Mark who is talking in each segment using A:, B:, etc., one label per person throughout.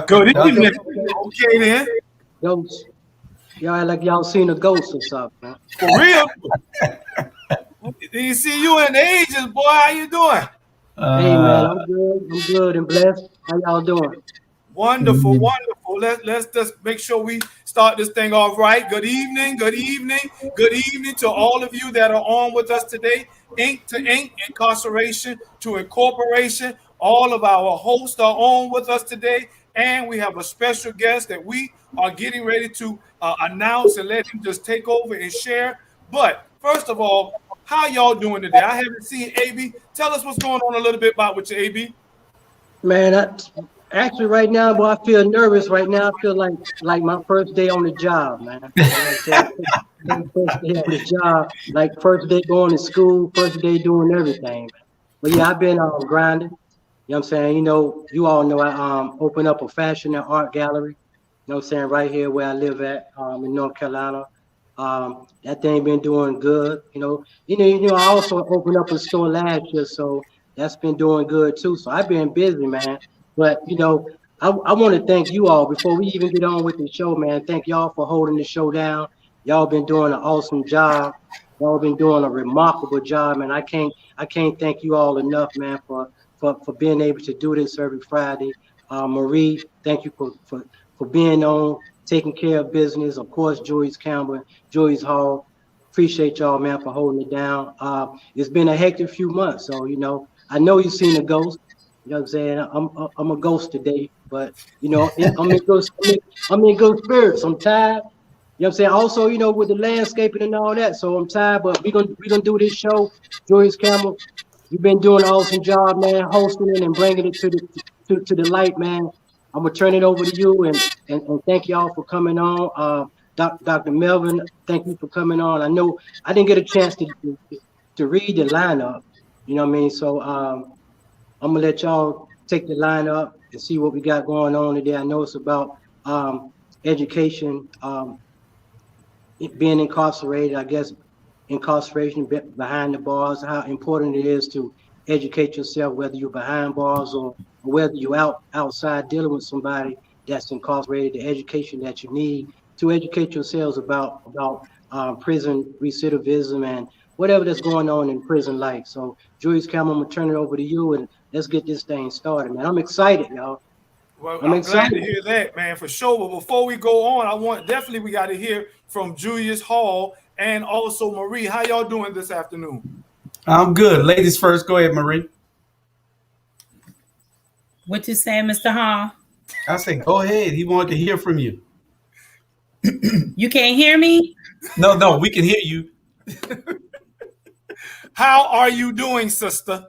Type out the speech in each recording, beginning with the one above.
A: Good evening. Okay then.
B: Ghost. Y'all act like y'all seen a ghost or something, man.
A: For real. You see you in the ages, boy. How you doing?
B: Hey man, I'm good and blessed. How y'all doing?
A: Wonderful, wonderful. Let's just make sure we start this thing off right. Good evening, good evening, good evening to all of you that are on with us today. Ink to Ink, Incarceration to Incorporation. All of our hosts are on with us today, and we have a special guest that we are getting ready to announce and let him just take over and share. But first of all, how y'all doing today? I haven't seen AB. Tell us what's going on a little bit about with your AB.
B: Man, actually right now, boy, I feel nervous right now. I feel like my first day on the job, man. First day on the job, like first day going to school, first day doing everything. But yeah, I've been grinding. You know what I'm saying? You know, you all know I opened up a fashion and art gallery. You know what I'm saying? Right here where I live at in North Carolina. That thing been doing good. You know, I also opened up a store last year, so that's been doing good too. So I've been busy, man. But you know, I want to thank you all before we even get on with the show, man. Thank y'all for holding the show down. Y'all been doing an awesome job. Y'all been doing a remarkable job, man. I can't thank you all enough, man, for being able to do this every Friday. Marie, thank you for being on, taking care of business. Of course, Joyce Campbell, Joyce Hall. Appreciate y'all, man, for holding it down. It's been a hectic few months, so you know, I know you've seen a ghost. You know what I'm saying? I'm a ghost today, but you know, I'm in good spirits. I'm tired. You know what I'm saying? Also, you know, with the landscaping and all that, so I'm tired, but we're gonna do this show. Joyce Campbell, you've been doing an awesome job, man, hosting it and bringing it to the light, man. I'm gonna turn it over to you and thank y'all for coming on. Dr. Melvin, thank you for coming on. I know I didn't get a chance to read the lineup, you know what I mean? So I'm gonna let y'all take the lineup and see what we got going on today. I know it's about education, being incarcerated, I guess incarceration behind the bars, how important it is to educate yourself, whether you're behind bars or whether you're outside dealing with somebody that's incarcerated. The education that you need to educate yourselves about prison recidivism and whatever that's going on in prison life. So, Julius Campbell, I'm gonna turn it over to you and let's get this thing started, man. I'm excited, y'all.
A: Well,
B: I'm
A: I'm glad
B: excited.
A: to hear that, man, for sure. But before we go on, we got to hear from Julius Hall and also Marie. How y'all doing this afternoon?
C: I'm good. Ladies first. Go ahead, Marie.
D: What you saying, Mr. Hall?
C: I say, go ahead. He wanted to hear from you.
D: You can't hear me?
C: No, we can hear you.
A: How are you doing, sister?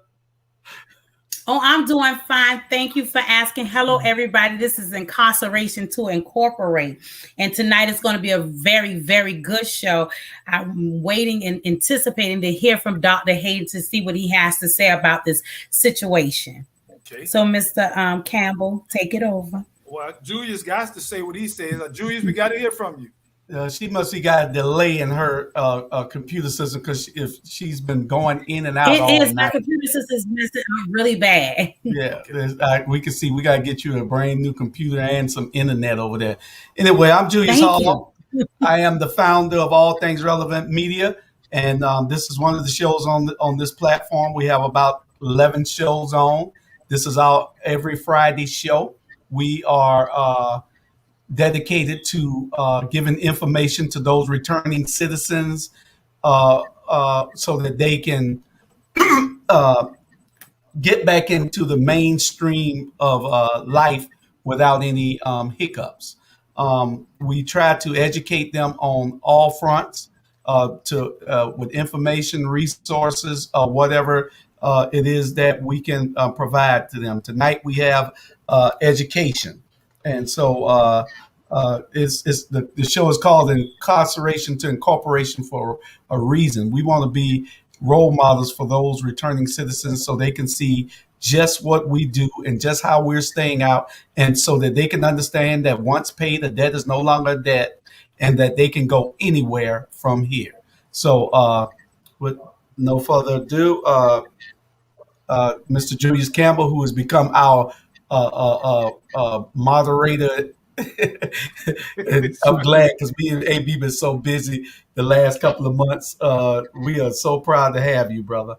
D: Oh, I'm doing fine. Thank you for asking. Hello, everybody. This is Incarceration to Incorporate. And tonight is going to be a very, very good show. I'm waiting and anticipating to hear from Dr. Hayden to see what he has to say about this situation.
A: Okay.
D: So, Mr. Campbell, take it over.
A: Well, Julius got to say what he says. Julius, we got to hear from you.
C: She must have got a delay in her computer system because if she's been going in and out
D: It
C: all
D: is. My
C: night.
D: computer system is messing up really bad.
C: Yeah, we can see. We got to get you a brand new computer and some internet over there. Anyway, I'm Julius
D: Thank
C: Hall. I am the founder of All Things Relevant Media, and this is one of the shows on this platform. We have about 11 shows on. This is our every Friday show. We are dedicated to giving information to those returning citizens so that they can get back into the mainstream of life without any hiccups. We try to educate them on all fronts with information, resources, whatever it is that we can provide to them. Tonight we have education. And so the show is called Incarceration to Incorporation for a reason. We want to be role models for those returning citizens so they can see just what we do and just how we're staying out, and so that they can understand that once paid, a debt is no longer a debt, and that they can go anywhere from here. So with no further ado, Mr. Julius Campbell, who has become our moderator. And I'm glad because me and AB been so busy the last couple of months. We are so proud to have you, brother.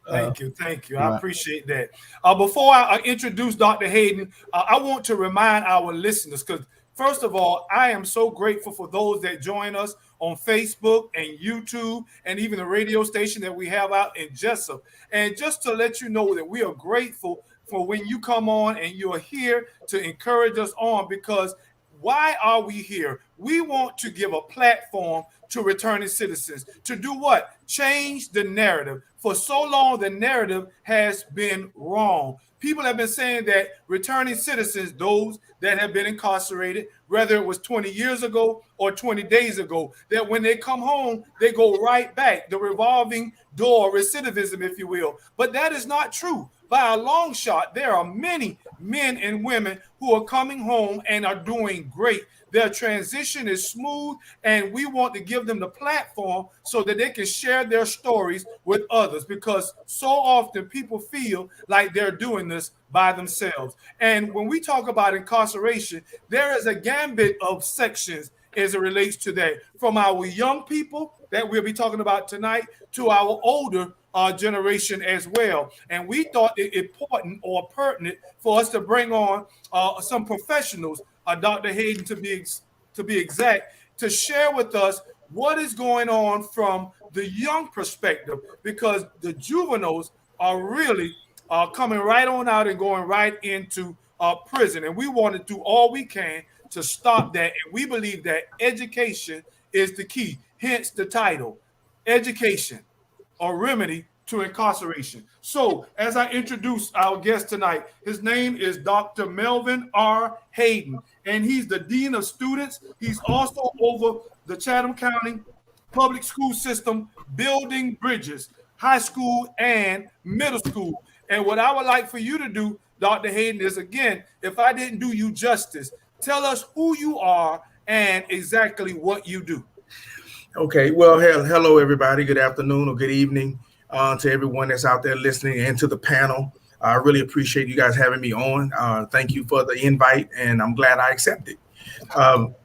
A: Thank you. I
C: right.
A: appreciate that. Before I introduce Dr. Hayden, I want to remind our listeners, because first of all, I am so grateful for those that join us on Facebook and YouTube and even the radio station that we have out in Jessup. And just to let you know that we are grateful for when you come on and you're here to encourage us on, because why are we here? We want to give a platform to returning citizens to do what? Change the narrative. For so long, the narrative has been wrong. People have been saying that returning citizens, those that have been incarcerated, whether it was 20 years ago or 20 days ago, that when they come home, they go right back, the revolving door, recidivism, if you will. But that is not true. By a long shot, there are many men and women who are coming home and are doing great. Their transition is smooth, and we want to give them the platform so that they can share their stories with others, because so often people feel like they're doing this by themselves. And when we talk about incarceration, there is a gambit of sections as it relates to that, from our young people that we'll be talking about tonight to our older generation as well. And we thought it important or pertinent for us to bring on some professionals, Dr. Hayden to be exact, to share with us what is going on from the young perspective, because the juveniles are really coming right on out and going right into prison. And we want to do all we can to stop that. And we believe that education is the key, hence the title, Education, a Remedy to Incarceration. So as I introduce our guest tonight, his name is Dr. Melvin R. Hayden, and he's the Dean of Students. He's also over the Chatham County public school system, building bridges, high school and middle school. And what I would like for you to do, Dr. Hayden, is, again, if I didn't do you justice, tell us who you are and exactly what you do.
E: Okay, well, hello, everybody. Good afternoon or good evening. to everyone that's out there listening and to the panel. I really appreciate you guys having me on. Thank you for the invite, and I'm glad I accepted.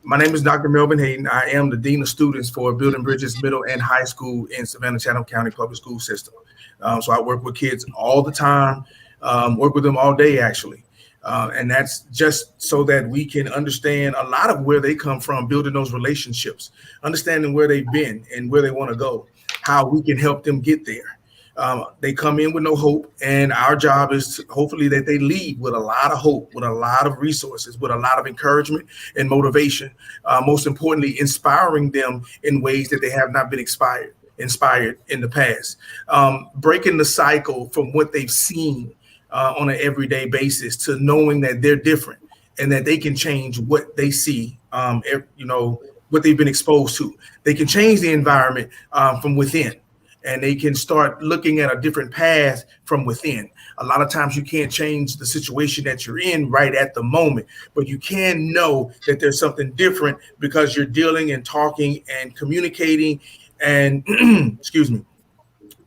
E: My name is Dr. Melvin Hayden. I am the Dean of Students for Building Bridges Middle and High School in Savannah-Chatham County Public School System. So I work with kids all the time, work with them all day, actually. And that's just so that we can understand a lot of where they come from, building those relationships, understanding where they've been and where they want to go, how we can help them get there. They come in with no hope, and our job is hopefully that they leave with a lot of hope, with a lot of resources, with a lot of encouragement and motivation. Most importantly, inspiring them in ways that they have not been inspired in the past. Breaking the cycle from what they've seen on an everyday basis to knowing that they're different and that they can change what they see, what they've been exposed to. They can change the environment from within. And they can start looking at a different path from within. A lot of times you can't change the situation that you're in right at the moment, but you can know that there's something different because you're dealing and talking and communicating and,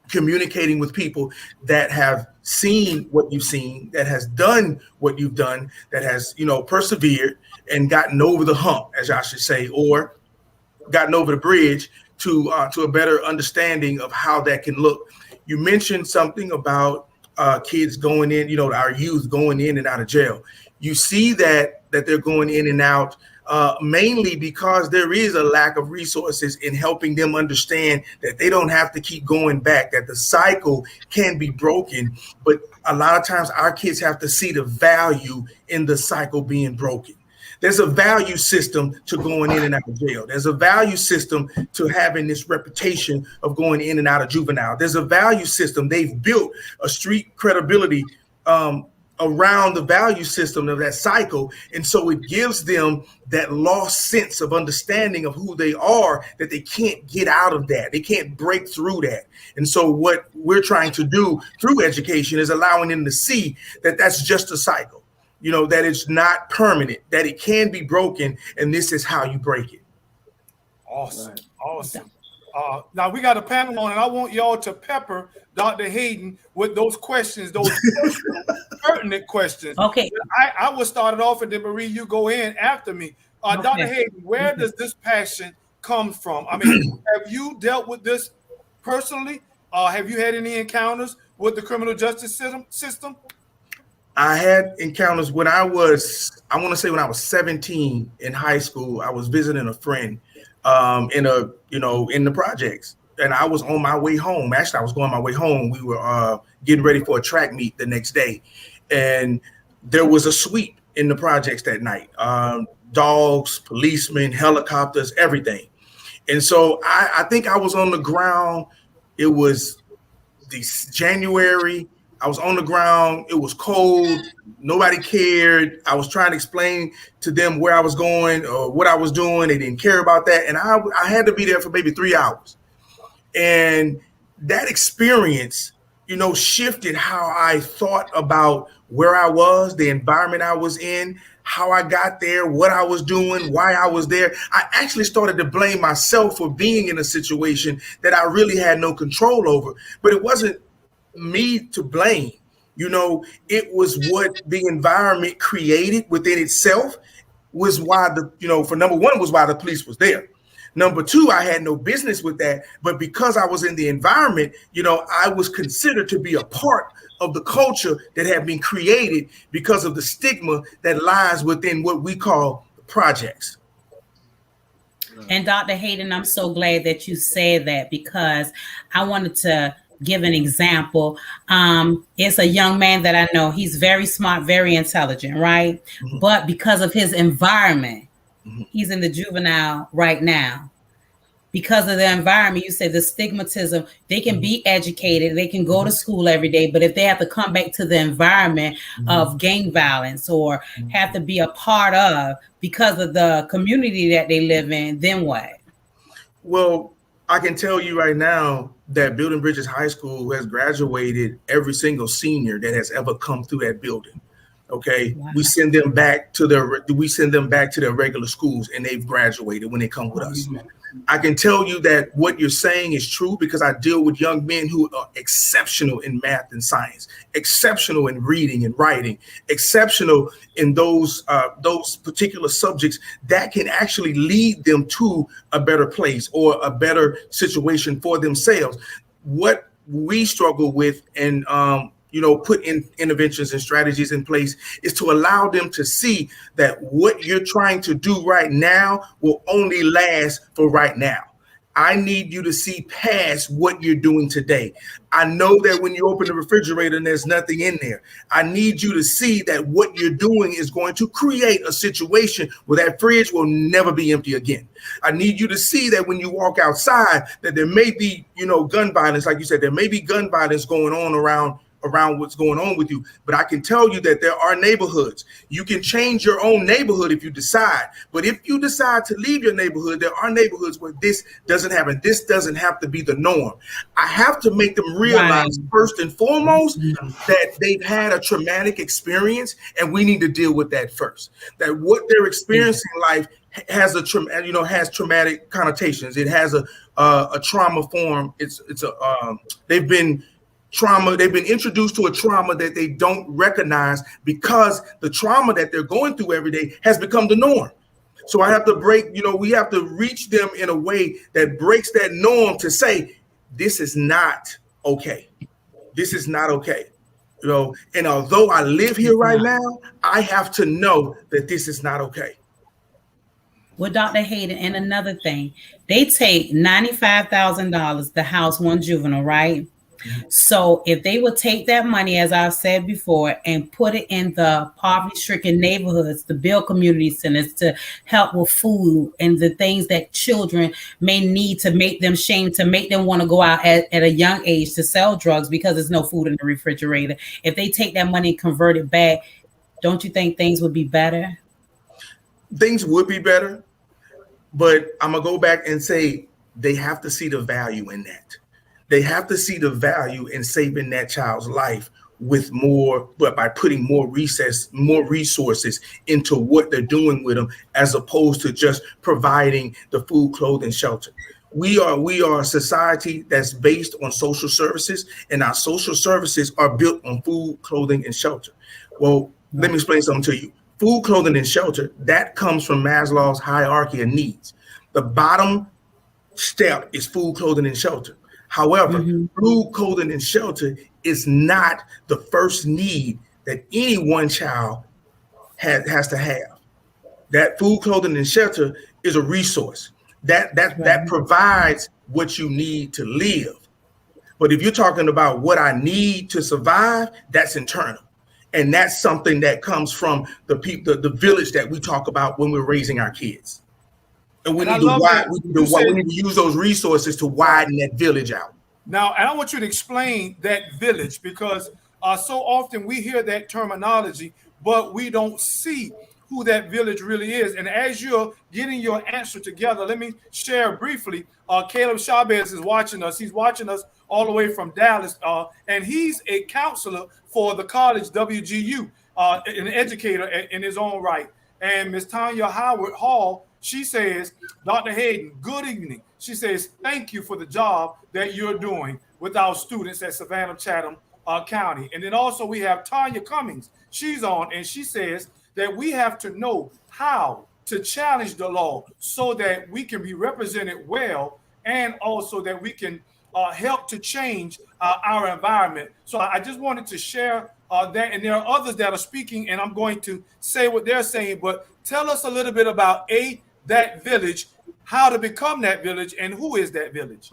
E: communicating with people that have seen what you've seen, that has done what you've done, that has, persevered and gotten over the hump, as I should say, or gotten over the bridge to a better understanding of how that can look. You mentioned something about kids going in, our youth going in and out of jail. You see that they're going in and out mainly because there is a lack of resources in helping them understand that they don't have to keep going back, that the cycle can be broken. But a lot of times our kids have to see the value in the cycle being broken. There's a value system to going in and out of jail. There's a value system to having this reputation of going in and out of juvenile. There's a value system. They've built a street credibility around the value system of that cycle. And so it gives them that lost sense of understanding of who they are, that they can't get out of that. They can't break through that. And so what we're trying to do through education is allowing them to see that that's just a cycle. That it's not permanent, that it can be broken, and this is how you break it.
A: Awesome. Right. Awesome. Now we got a panel on, and I want y'all to pepper Dr. Hayden with those questions, those pertinent questions.
D: Okay.
A: I will start it off, and then Marie, you go in after me. Okay. Dr. Hayden, where does this passion come from? I mean, have you dealt with this personally? Have you had any encounters with the criminal justice system?
E: I had encounters when I was 17 in high school. I was visiting a friend in the projects, and I was on my way home. Actually, I was going my way home. We were getting ready for a track meet the next day, and there was a sweep in the projects that night. Dogs, policemen, helicopters, everything. And so I think I was on the ground. It was January. I was on the ground. It was cold. Nobody cared. I was trying to explain to them where I was going or what I was doing. They didn't care about that. And I had to be there for maybe 3 hours. And that experience, shifted how I thought about where I was, the environment I was in, how I got there, what I was doing, why I was there. I actually started to blame myself for being in a situation that I really had no control over. But it wasn't me to blame. It was what the environment created within itself was why for number one was why the police was there. Number two, I had no business with that, but because I was in the environment, I was considered to be a part of the culture that had been created because of the stigma that lies within what we call the projects.
D: And Dr. Hayden, I'm so glad that you said that, because I wanted to give an example. It's a young man that I know. He's very smart, very intelligent, right? Mm-hmm. But because of his environment, mm-hmm. he's in the juvenile right now. Because of the environment, you say the stigmatism, they can mm-hmm. be educated, they can go mm-hmm. to school every day, but if they have to come back to the environment mm-hmm. of gang violence or mm-hmm. have to be a part of because of the community that they live in, then what?
E: Well, I can tell you right now that Building Bridges High School has graduated every single senior that has ever come through that building. Okay,
D: Wow.
E: we send them back to their regular schools, and they've graduated when they come with us. I can tell you that what you're saying is true because I deal with young men who are exceptional in math and science, exceptional in reading and writing, exceptional in those particular subjects that can actually lead them to a better place or a better situation for themselves. What we struggle with and put in interventions and strategies in place is to allow them to see that what you're trying to do right now will only last for right now. I need you to see past what you're doing today. I know that when you open the refrigerator and there's nothing in there, I need you to see that what you're doing is going to create a situation where that fridge will never be empty again. I need you to see that when you walk outside, that there may be, gun violence. Like you said, there may be gun violence going on around what's going on with you. But I can tell you that there are neighborhoods. You can change your own neighborhood if you decide. But if you decide to leave your neighborhood, there are neighborhoods where this doesn't happen. This doesn't have to be the norm. I have to make them realize first and foremost that they've had a traumatic experience, and we need to deal with that first. That what they're experiencing in life has has traumatic connotations. It has a trauma form. They've been introduced to a trauma that they don't recognize because the trauma that they're going through every day has become the norm. So I have to we have to reach them in a way that breaks that norm to say, this is not okay. This is not okay. And although I live here right now, I have to know that this is not okay.
D: Well, Dr. Hayden, and another thing, they take $95,000 to house one juvenile, right? So if they would take that money, as I've said before, and put it in the poverty-stricken neighborhoods, to build community centers, to help with food and the things that children may need to make them shame, to make them want to go out at a young age to sell drugs because there's no food in the refrigerator. If they take that money and convert it back, don't you think things would be better?
E: Things would be better, but I'm going to go back and say they have to see the value in that. They have to see the value in saving that child's life but by putting more resources into what they're doing with them, as opposed to just providing the food, clothing, shelter. We are a society that's based on social services, and our social services are built on food, clothing, and shelter. Well, let me explain something to you. Food, clothing, and shelter, that comes from Maslow's hierarchy of needs. The bottom step is food, clothing, and shelter. However, food, clothing, and shelter is not the first need that any one child has to have. That food, clothing, and shelter is a resource that provides what you need to live. But if you're talking about what I need to survive, that's internal. And that's something that comes from the village that we talk about when we're raising our kids. And we need to use those resources to widen that village out.
A: Now, and I want you to explain that village, because so often we hear that terminology, but we don't see who that village really is. And as you're getting your answer together, let me share briefly. Caleb Chavez is watching us. He's watching us all the way from Dallas, and he's a counselor for the college WGU, an educator in his own right. And Ms. Tanya Howard Hall, she says, Dr. Hayden, good evening. She says, thank you for the job that you're doing with our students at Savannah Chatham County. And then also we have Tanya Cummings. She's on, and she says that we have to know how to challenge the law so that we can be represented well, and also that we can help to change our environment. So I just wanted to share that, and there are others that are speaking, and I'm going to say what they're saying, but tell us a little bit about that village, how to become that village, and who is that village?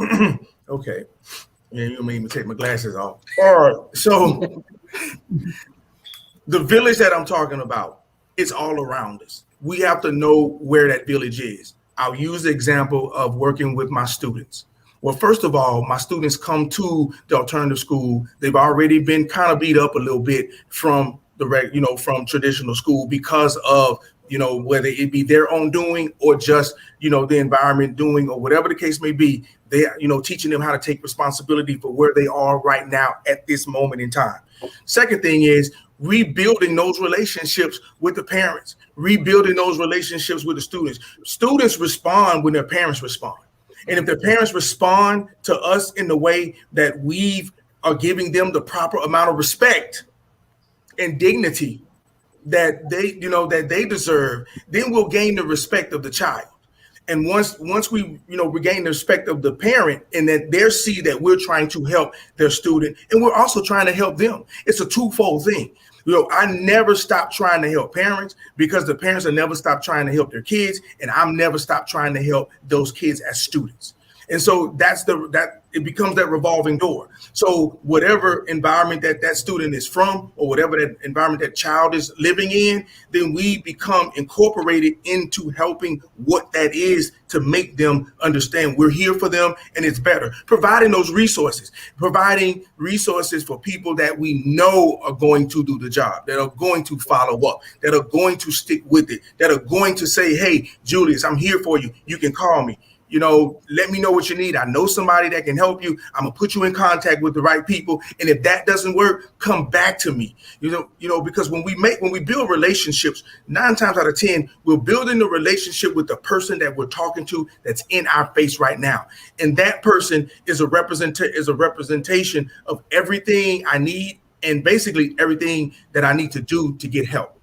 E: Okay. Yeah, you made me take my glasses off. All right. So the village that I'm talking about, it's all around us. We have to know where that village is. I'll use the example of working with my students. Well, first of all, my students come to the alternative school. They've already been kind of beat up a little bit from from traditional school because of, whether it be their own doing or just, the environment doing, or whatever the case may be. They, teaching them how to take responsibility for where they are right now at this moment in time. Second thing is, rebuilding those relationships with the parents, rebuilding those relationships with the students. Students respond when their parents respond. And if their parents respond to us in the way that we are giving them the proper amount of respect and dignity that they deserve, then we'll gain the respect of the child. And once we regain the respect of the parent, and that they see that we're trying to help their student, and we're also trying to help them. It's a twofold thing. I never stop trying to help parents, because the parents have never stopped trying to help their kids, and I'm never stopped trying to help those kids as students. And so it becomes that revolving door. So whatever environment that student is from, or whatever that environment that child is living in, then we become incorporated into helping what that is, to make them understand we're here for them and it's better. Providing those resources, for people that we know are going to do the job, that are going to follow up, that are going to stick with it, that are going to say, hey, Julius, I'm here for you. You can call me. Let me know what you need. I know somebody that can help you. I'm gonna put you in contact with the right people. And if that doesn't work, come back to me. Because when we build relationships, 9 times out of 10, we're building the relationship with the person that we're talking to, that's in our face right now. And that person is a representation of everything I need, and basically everything that I need to do to get help.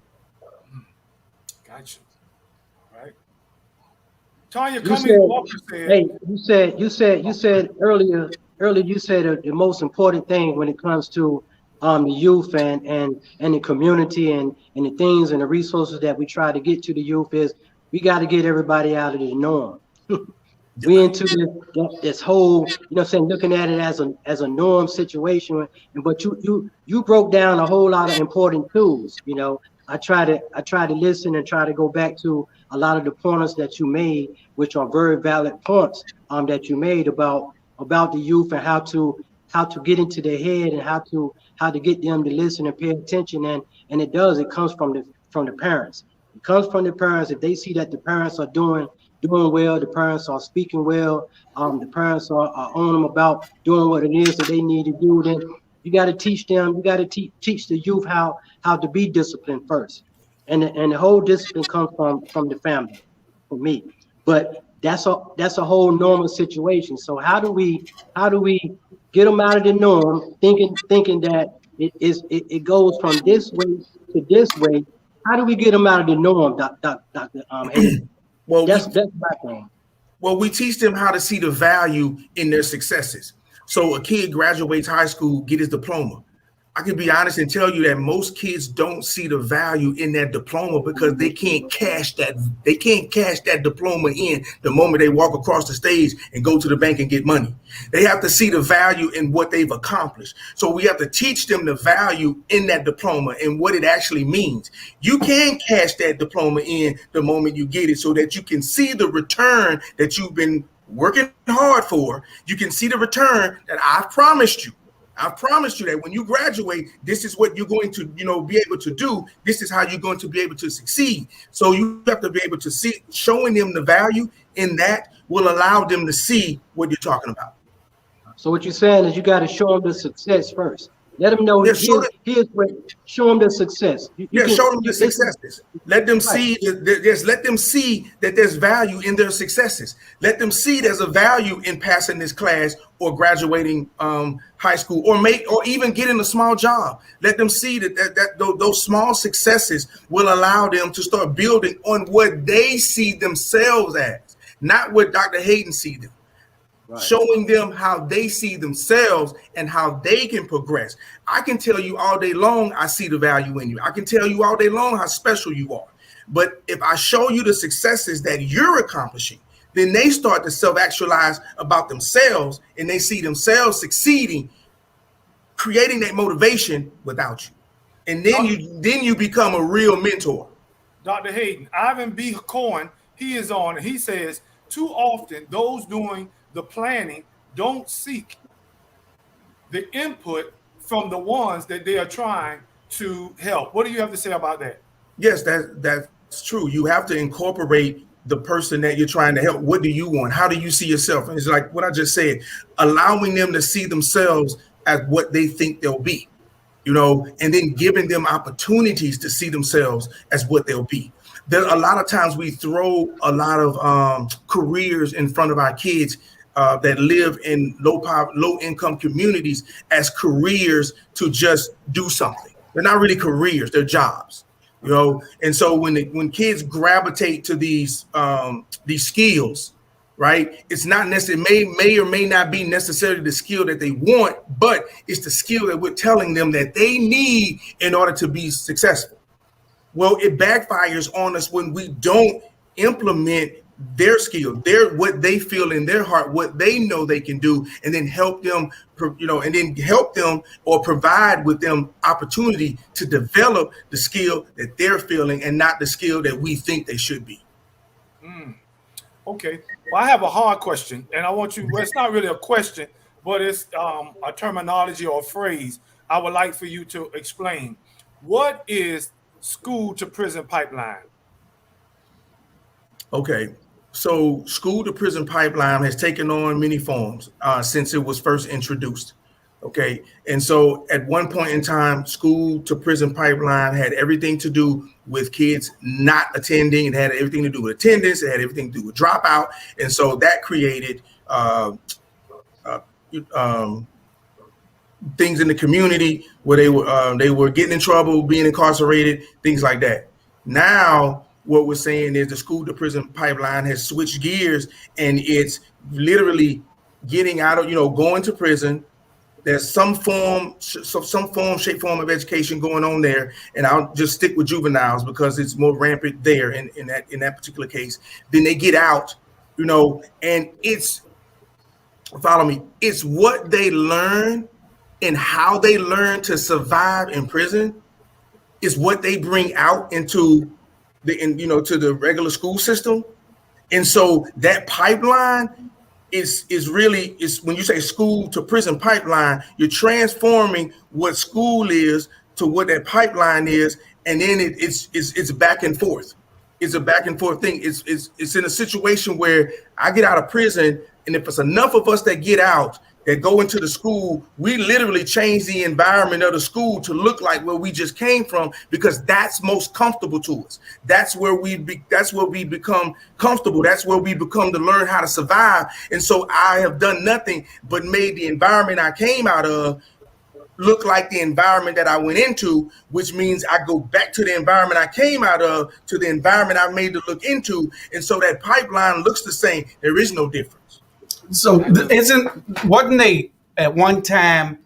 A: Gotcha. Tanya,
B: you said earlier you said the most important thing when it comes to the youth and the community and the things and the resources that we try to get to the youth is we got to get everybody out of the norm. We into this whole, looking at it as a norm situation, but you broke down a whole lot of important tools. I try to listen and try to go back to a lot of the pointers that you made, which are very valid points that you made about the youth and how to get into their head and how to get them to listen and pay attention. And it comes from the parents. It comes from the parents. If they see that the parents are doing well, the parents are speaking well, the parents are on them about doing what it is that they need to do, then you got to teach them. You got to teach the youth how to be disciplined first, and the whole discipline comes from the family, for me. But that's a whole normal situation. So how do we get them out of the norm, thinking that it goes from this way to this way? How do we get them out of the norm, Dr. Hayden?
E: Well,
B: that's my thing.
E: Well, we teach them how to see the value in their successes. So a kid graduates high school, get his diploma. I can be honest and tell you that most kids don't see the value in that diploma, because they can't cash that diploma in the moment they walk across the stage and go to the bank and get money. They have to see the value in what they've accomplished. So we have to teach them the value in that diploma and what it actually means. You can cash that diploma in the moment you get it, so that you can see the return that you've been working hard for. You can see the return that I've promised you. I promised you that when you graduate, this is what you're going to, be able to do. This is how you're going to be able to succeed. So you have to be able to see, showing them the value in that will allow them to see what you're talking about.
B: So what you're saying is you got to show them the success first. Let them know here's what. Show them the success.
E: Show them the successes. Let them see. Let them see that there's value in their successes. Let them see there's a value in passing this class or graduating high school, or even getting a small job. Let them see that those small successes will allow them to start building on what they see themselves as, not what Dr. Hayden sees them. Right. Showing them how they see themselves and how they can progress. I can tell you all day long, I see the value in you. I can tell you all day long how special you are. But if I show you the successes that you're accomplishing, then they start to self-actualize about themselves, and they see themselves succeeding, creating that motivation without you. And then you become a real mentor.
A: Dr. Hayden, Ivan B. Cohen, he is on, and he says, too often those doing the planning don't seek the input from the ones that they are trying to help. What do you have to say about that?
E: Yes, that's true. You have to incorporate the person that you're trying to help. What do you want? How do you see yourself? And it's like what I just said, allowing them to see themselves as what they think they'll be. and then giving them opportunities to see themselves as what they'll be. There a lot of times we throw a lot of careers in front of our kids that live in low income communities as careers to just do something. They're not really careers; they're jobs. And so when kids gravitate to these skills, right? It's not necessarily may or may not be necessarily the skill that they want, but it's the skill that we're telling them that they need in order to be successful. Well, it backfires on us when we don't implement their skill, what they feel in their heart, what they know they can do, and then help them, or provide with them opportunity to develop the skill that they're feeling and not the skill that we think they should be.
A: Okay. Well, I have a hard question, and I want you. Well, it's not really a question, but it's a terminology or a phrase I would like for you to explain. What is school to prison pipeline?
E: Okay. So school to prison pipeline has taken on many forms since it was first introduced. Okay. And so at one point in time, school to prison pipeline had everything to do with kids not attending. It had everything to do with attendance. It had everything to do with dropout. And so that created things in the community where they were getting in trouble, being incarcerated, things like that. Now, what we're saying is the school to prison pipeline has switched gears, and it's literally getting out of, going to prison. There's some form, shape, form of education going on there, and I'll just stick with juveniles because it's more rampant there in that particular case. Then they get out, and it's, follow me, it's what they learn and how they learn to survive in prison is what they bring out into to the regular school system. And so that pipeline is really when you say school to prison pipeline, you're transforming what school is to what that pipeline is, and then it's back and forth. It's a back and forth thing. It's in a situation where I get out of prison, and if it's enough of us that get out that go into the school, we literally change the environment of the school to look like where we just came from, because that's most comfortable to us. That's where we become comfortable. That's where we become to learn how to survive. And so I have done nothing but made the environment I came out of look like the environment that I went into, which means I go back to the environment I came out of, to the environment I made to look into. And so that pipeline looks the same. There is no difference.
C: So wasn't they at one time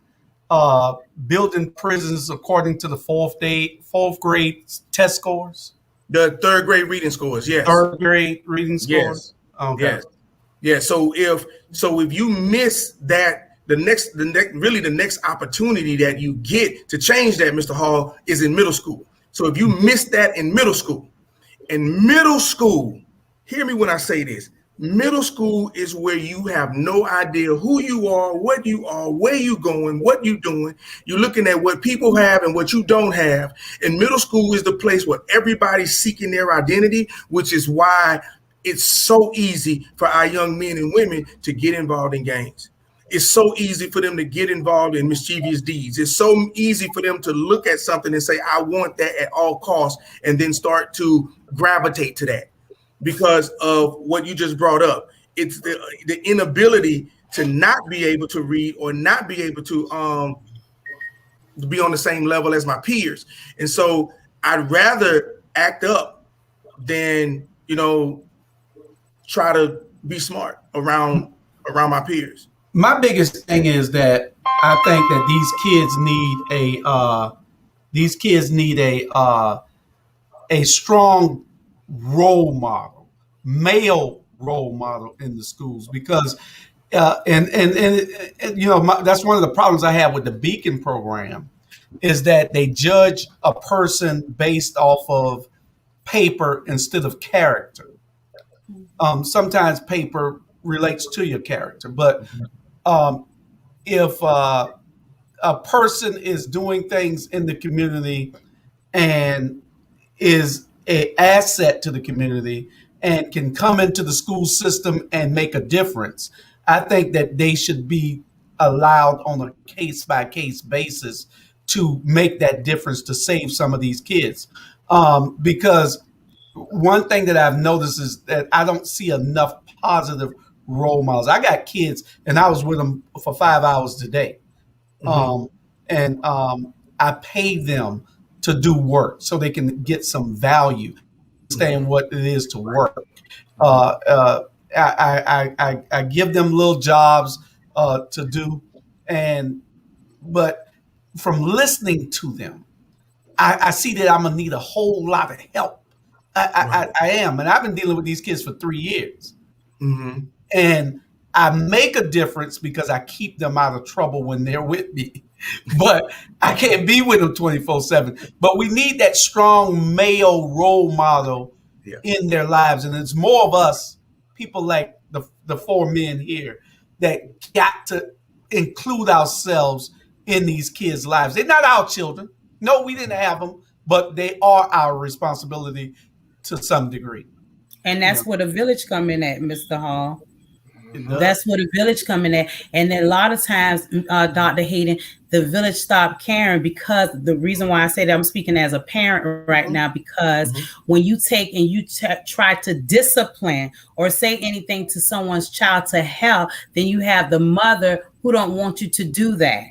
C: building prisons according to the fourth grade test scores?
E: The third grade reading scores, yes.
C: Third grade reading scores?
E: Yes.
C: Okay.
E: Yes. Yeah. So if you miss that, the next opportunity that you get to change that, Mr. Hall, is in middle school. So if you miss that in middle school, hear me when I say this. Middle school is where you have no idea who you are, what you are, where you going, what you doing. You're looking at what people have and what you don't have. And middle school is the place where everybody's seeking their identity, which is why it's so easy for our young men and women to get involved in gangs. It's so easy for them to get involved in mischievous deeds. It's so easy for them to look at something and say, I want that at all costs, and then start to gravitate to that. Because of what you just brought up, it's the inability to not be able to read or not be able to be on the same level as my peers. And so I'd rather act up than, try to be smart around my peers.
C: My biggest thing is that I think that these kids need a strong role model, male role model in the schools, because that's one of the problems I have with the Beacon program, is that they judge a person based off of paper instead of character. Sometimes paper relates to your character, but if a person is doing things in the community and is an asset to the community and can come into the school system and make a difference, I think that they should be allowed on a case-by-case basis to make that difference to save some of these kids. Because one thing that I've noticed is that I don't see enough positive role models. I got kids, and I was with them for 5 hours today, and I pay them to do work so they can get some value, understand what it is to work. I give them little jobs to do, but from listening to them, I see that I'm gonna need a whole lot of help. I am, and I've been dealing with these kids for 3 years, and I make a difference because I keep them out of trouble when they're with me. But I can't be with them 24/7. But we need that strong male role model in their lives, and it's more of us, people like the four men here, that got to include ourselves in these kids' lives. They're not our children. No, we didn't have them, but they are our responsibility to some degree.
D: And that's where the village come in at, Mr. Hall. That's where the village come in at. And then a lot of times, Dr. Hayden, the village stopped caring, because the reason why I say that, I'm speaking as a parent right now, because when you take and you try to discipline or say anything to someone's child to help, then you have the mother who don't want you to do that.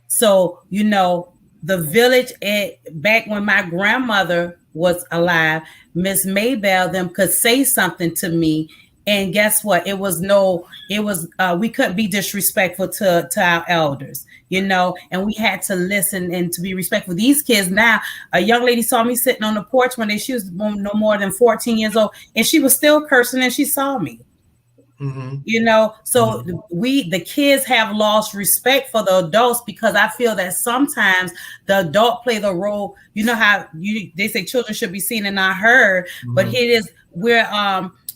D: So, the village, back when my grandmother was alive, Miss Maybell, them could say something to me, and guess what? We couldn't be disrespectful to our elders, and we had to listen and to be respectful. These kids now, a young lady saw me sitting on the porch she was no more than 14 years old, and she was still cursing, and she saw me. So the kids have lost respect for the adults, because I feel that sometimes the adult play the role. You know how they say children should be seen and not heard, but it is where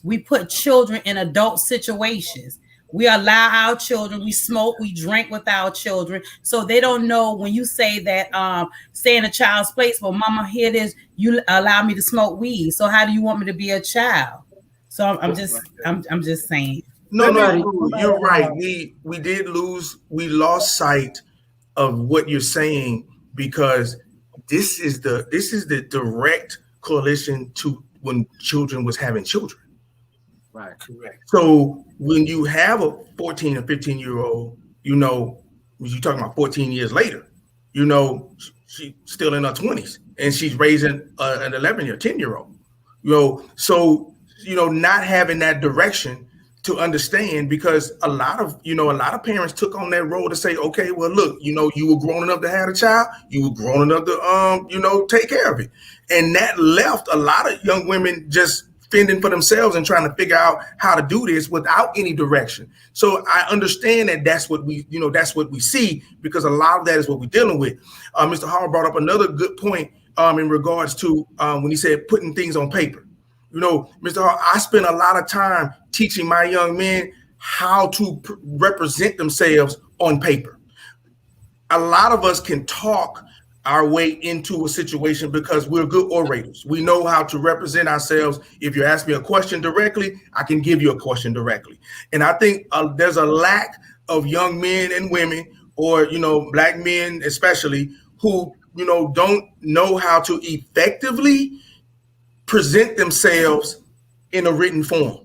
D: we put children in adult situations. We allow our children, we smoke, we drink with our children, so they don't know when you say that, stay in a child's place. Well, mama, here it is, you allow me to smoke weed, so how do you want me to be a child? So I'm just saying.
E: No, you're right. We lost sight of what you're saying, because this is the direct correlation to when children was having children.
B: Right. Correct.
E: So when you have a 14 or 15-year-old, you're talking about 14 years later, she's still in her 20s, and she's raising an 11 or 10-year-old. So not having that direction to understand, because a lot of parents took on that role to say, okay, well, look, you were grown enough to have a child, you were grown enough to take care of it, and that left a lot of young women just fending for themselves and trying to figure out how to do this without any direction. So I understand that that's what we see, because a lot of that is what we're dealing with. Mr. Hall brought up another good point in regards to when he said putting things on paper. Mr. Hall, I spend a lot of time teaching my young men how to represent themselves on paper. A lot of us can talk our way into a situation because we're good orators. We know how to represent ourselves. If you ask me a question directly, I can give you a question directly. And I think there's a lack of young men and women, or, Black men especially, who, don't know how to effectively present themselves in a written form.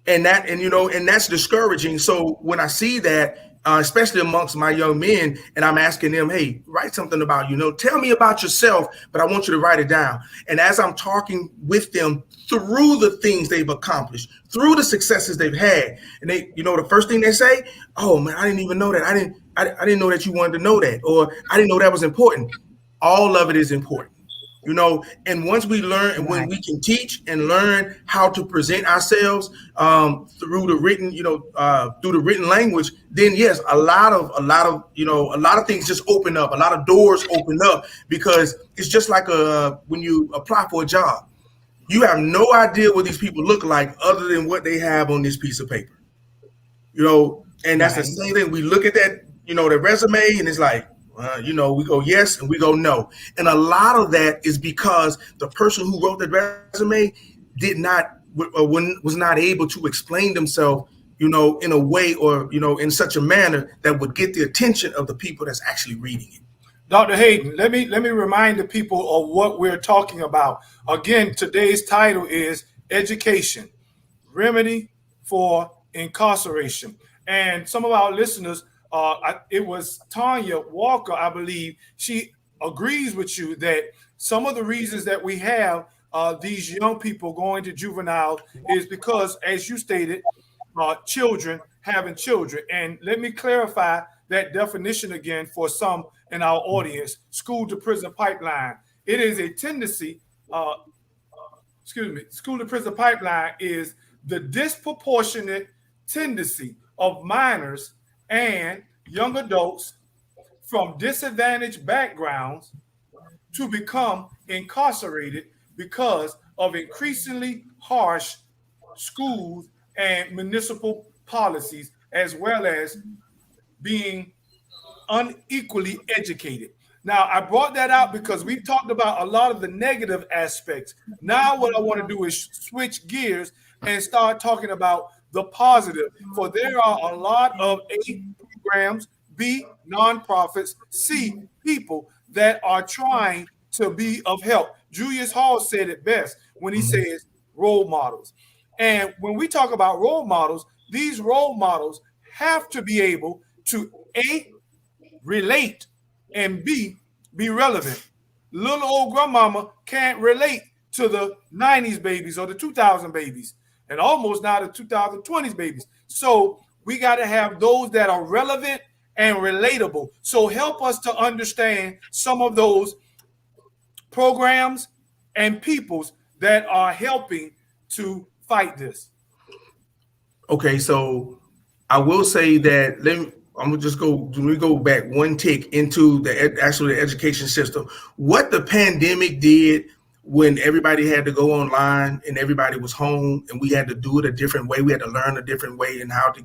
E: And that's discouraging. So when I see that, especially amongst my young men, and I'm asking them, hey, write something about, tell me about yourself, but I want you to write it down. And as I'm talking with them through the things they've accomplished, through the successes they've had, and they, the first thing they say, oh man, I didn't even know that. I didn't know that you wanted to know that, or I didn't know that was important. All of it is important. And once we learn, and when we can teach and learn how to present ourselves through the written language, then yes, a lot of things just open up, a lot of doors open up, because it's just like when you apply for a job, you have no idea what these people look like other than what they have on this piece of paper, and that's the same thing. We look at that, the resume, and it's like, we go yes and we go no. And a lot of that is because the person who wrote the resume was not able to explain themselves, in a way, or, in such a manner that would get the attention of the people that's actually reading it.
A: Dr. Hayden, let me remind the people of what we're talking about. Again, today's title is Education, Remedy for Incarceration. And some of our listeners, it was Tanya Walker, I believe, she agrees with you that some of the reasons that we have these young people going to juvenile is because, as you stated, children having children. And let me clarify that definition again for some in our audience. School to prison pipeline. It is a tendency, school to prison pipeline is the disproportionate tendency of minors and young adults from disadvantaged backgrounds to become incarcerated because of increasingly harsh schools and municipal policies, as well as being unequally educated. Now, I brought that out because we've talked about a lot of the negative aspects. Now, what I want to do is switch gears and start talking about the positive. For there are a lot of A, programs, B, nonprofits, C, people that are trying to be of help. Julius Hall said it best when he says role models. And when we talk about role models, these role models have to be able to A, relate, and B, be relevant. Little old grandmama can't relate to the 90s babies or the 2000 babies and almost now the 2020s babies. So we got to have those that are relevant and relatable. So help us to understand some of those programs and peoples that are helping to fight this.
E: Okay, so I will say that I'm gonna just let me go back one tick into the education system. What the pandemic did when everybody had to go online and everybody was home and we had to do it a different way, we had to learn a different way and how to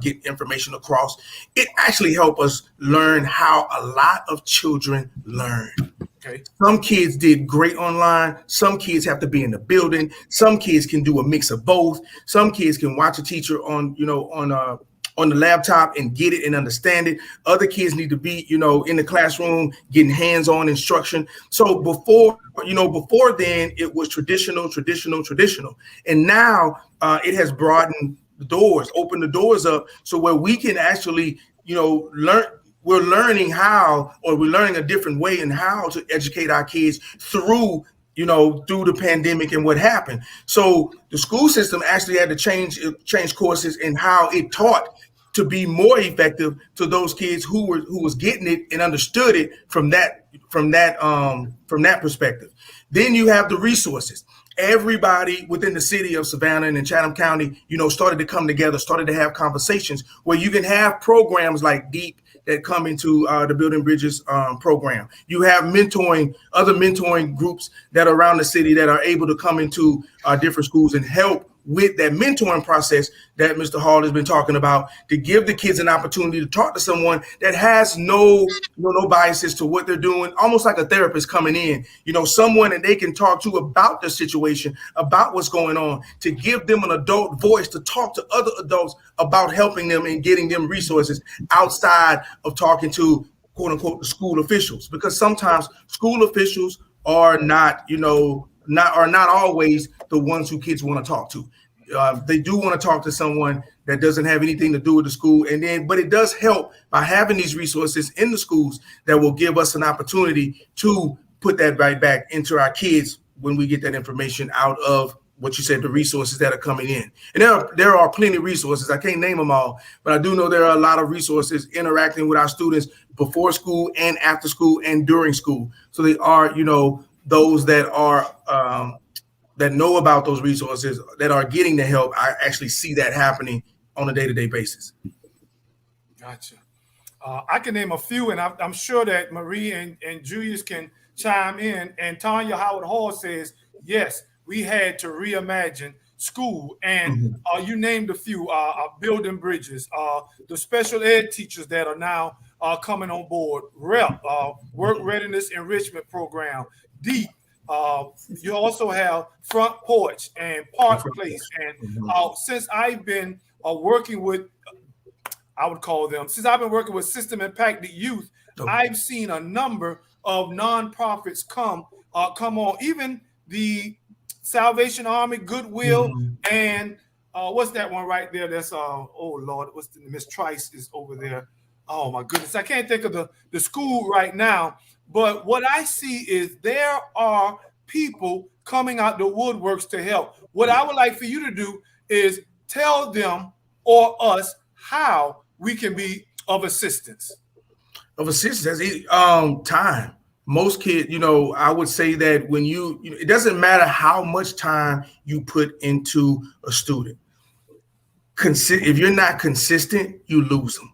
E: get information across. It actually helped us learn how a lot of children learn. Okay. Some kids did great online. Some kids have to be in the building. Some kids can do a mix of both. Some kids can watch a teacher on the laptop and get it and understand it. Other kids need to be, in the classroom getting hands-on instruction. So before then it was traditional. And now it has broadened the doors, opened the doors up so where we can actually, learn. We're learning we're learning a different way in how to educate our kids through the pandemic and what happened. So the school system actually had to change courses and how it taught to be more effective to those kids who was getting it and understood it from that perspective. Then you have the resources. Everybody within the city of Savannah and in Chatham County, started to come together, started to have conversations where you can have programs like DEEP that come into the Building Bridges program. You have other mentoring groups that are around the city that are able to come into different schools and help with that mentoring process that Mr. Hall has been talking about, to give the kids an opportunity to talk to someone that has no biases to what they're doing, almost like a therapist coming in, someone that they can talk to about the situation, about what's going on, to give them an adult voice to talk to other adults about helping them and getting them resources outside of talking to quote unquote the school officials, because sometimes school officials are not always the ones who kids want to talk to. They do want to talk to someone that doesn't have anything to do with the school. But it does help by having these resources in the schools that will give us an opportunity to put that right back into our kids when we get that information out of what you said, the resources that are coming in. And there are plenty of resources. I can't name them all, but I do know there are a lot of resources interacting with our students before school and after school and during school. So they are, those that are that know about those resources, that are getting the help. I actually see that happening on a day-to-day basis.
A: Gotcha. I can name a few, and I'm sure that Marie and Julius can chime in. And Tanya Howard Hall says, yes, we had to reimagine school. And you named a few, Building Bridges, the special ed teachers that are now coming on board, REP, Work Readiness Enrichment Program, DEEP. You also have Front Porch and Park Place. And since I've been working with, since I've been working with system impacted youth, I've seen a number of nonprofits come on, even the Salvation Army, Goodwill, and what's that one right there? That's oh Lord, what's the Miss Trice is over there. Oh my goodness, I can't think of the school right now. But what I see is there are people coming out the woodworks to help. What I would like for you to do is tell them or us how we can be of assistance.
E: Of assistance, time. Most kids, I would say that when it doesn't matter how much time you put into a student. If you're not consistent, you lose them.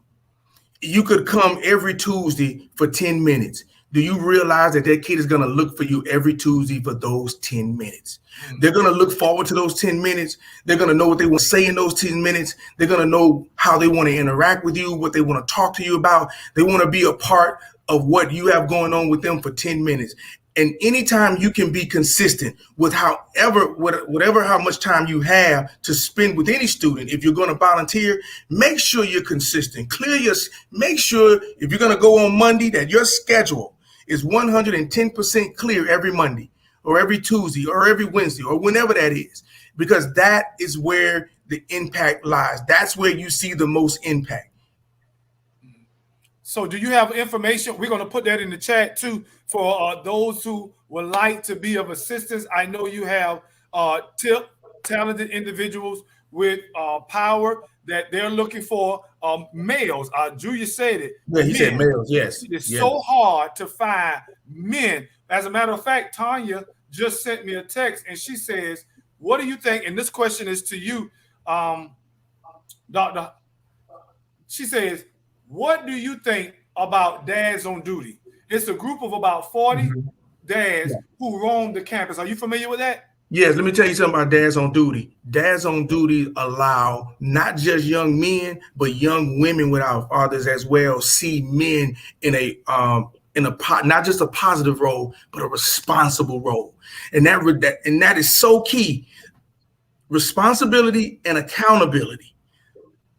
E: You could come every Tuesday for 10 minutes. Do you realize that kid is going to look for you every Tuesday for those 10 minutes? They're going to look forward to those 10 minutes. They're going to know what they want to say in those 10 minutes. They're going to know how they want to interact with you, what they want to talk to you about. They want to be a part of what you have going on with them for 10 minutes. And anytime you can be consistent with whatever how much time you have to spend with any student, if you're going to volunteer, make sure you're consistent. Make sure if you're going to go on Monday that your schedule is 110% clear every Monday or every Tuesday or every Wednesday or whenever that is, because that is where the impact lies. That's where you see the most impact.
A: So do you have information? We're going to put that in the chat too for those who would like to be of assistance. I know you have talented individuals with power that they're looking for males. Julia said it.
E: Yeah, he said males, yes.
A: It's so hard to find men. As a matter of fact, Tanya just sent me a text and she says, what do you think? And this question is to you, Doctor. She says, what do you think about dads on duty? It's a group of about 40 dads who roam the campus. Are you familiar with that?
E: Yes, let me tell you something about dads on duty. Dads on duty allow not just young men, but young women without fathers as well see men in a not just a positive role, but a responsible role. And that is so key. Responsibility and accountability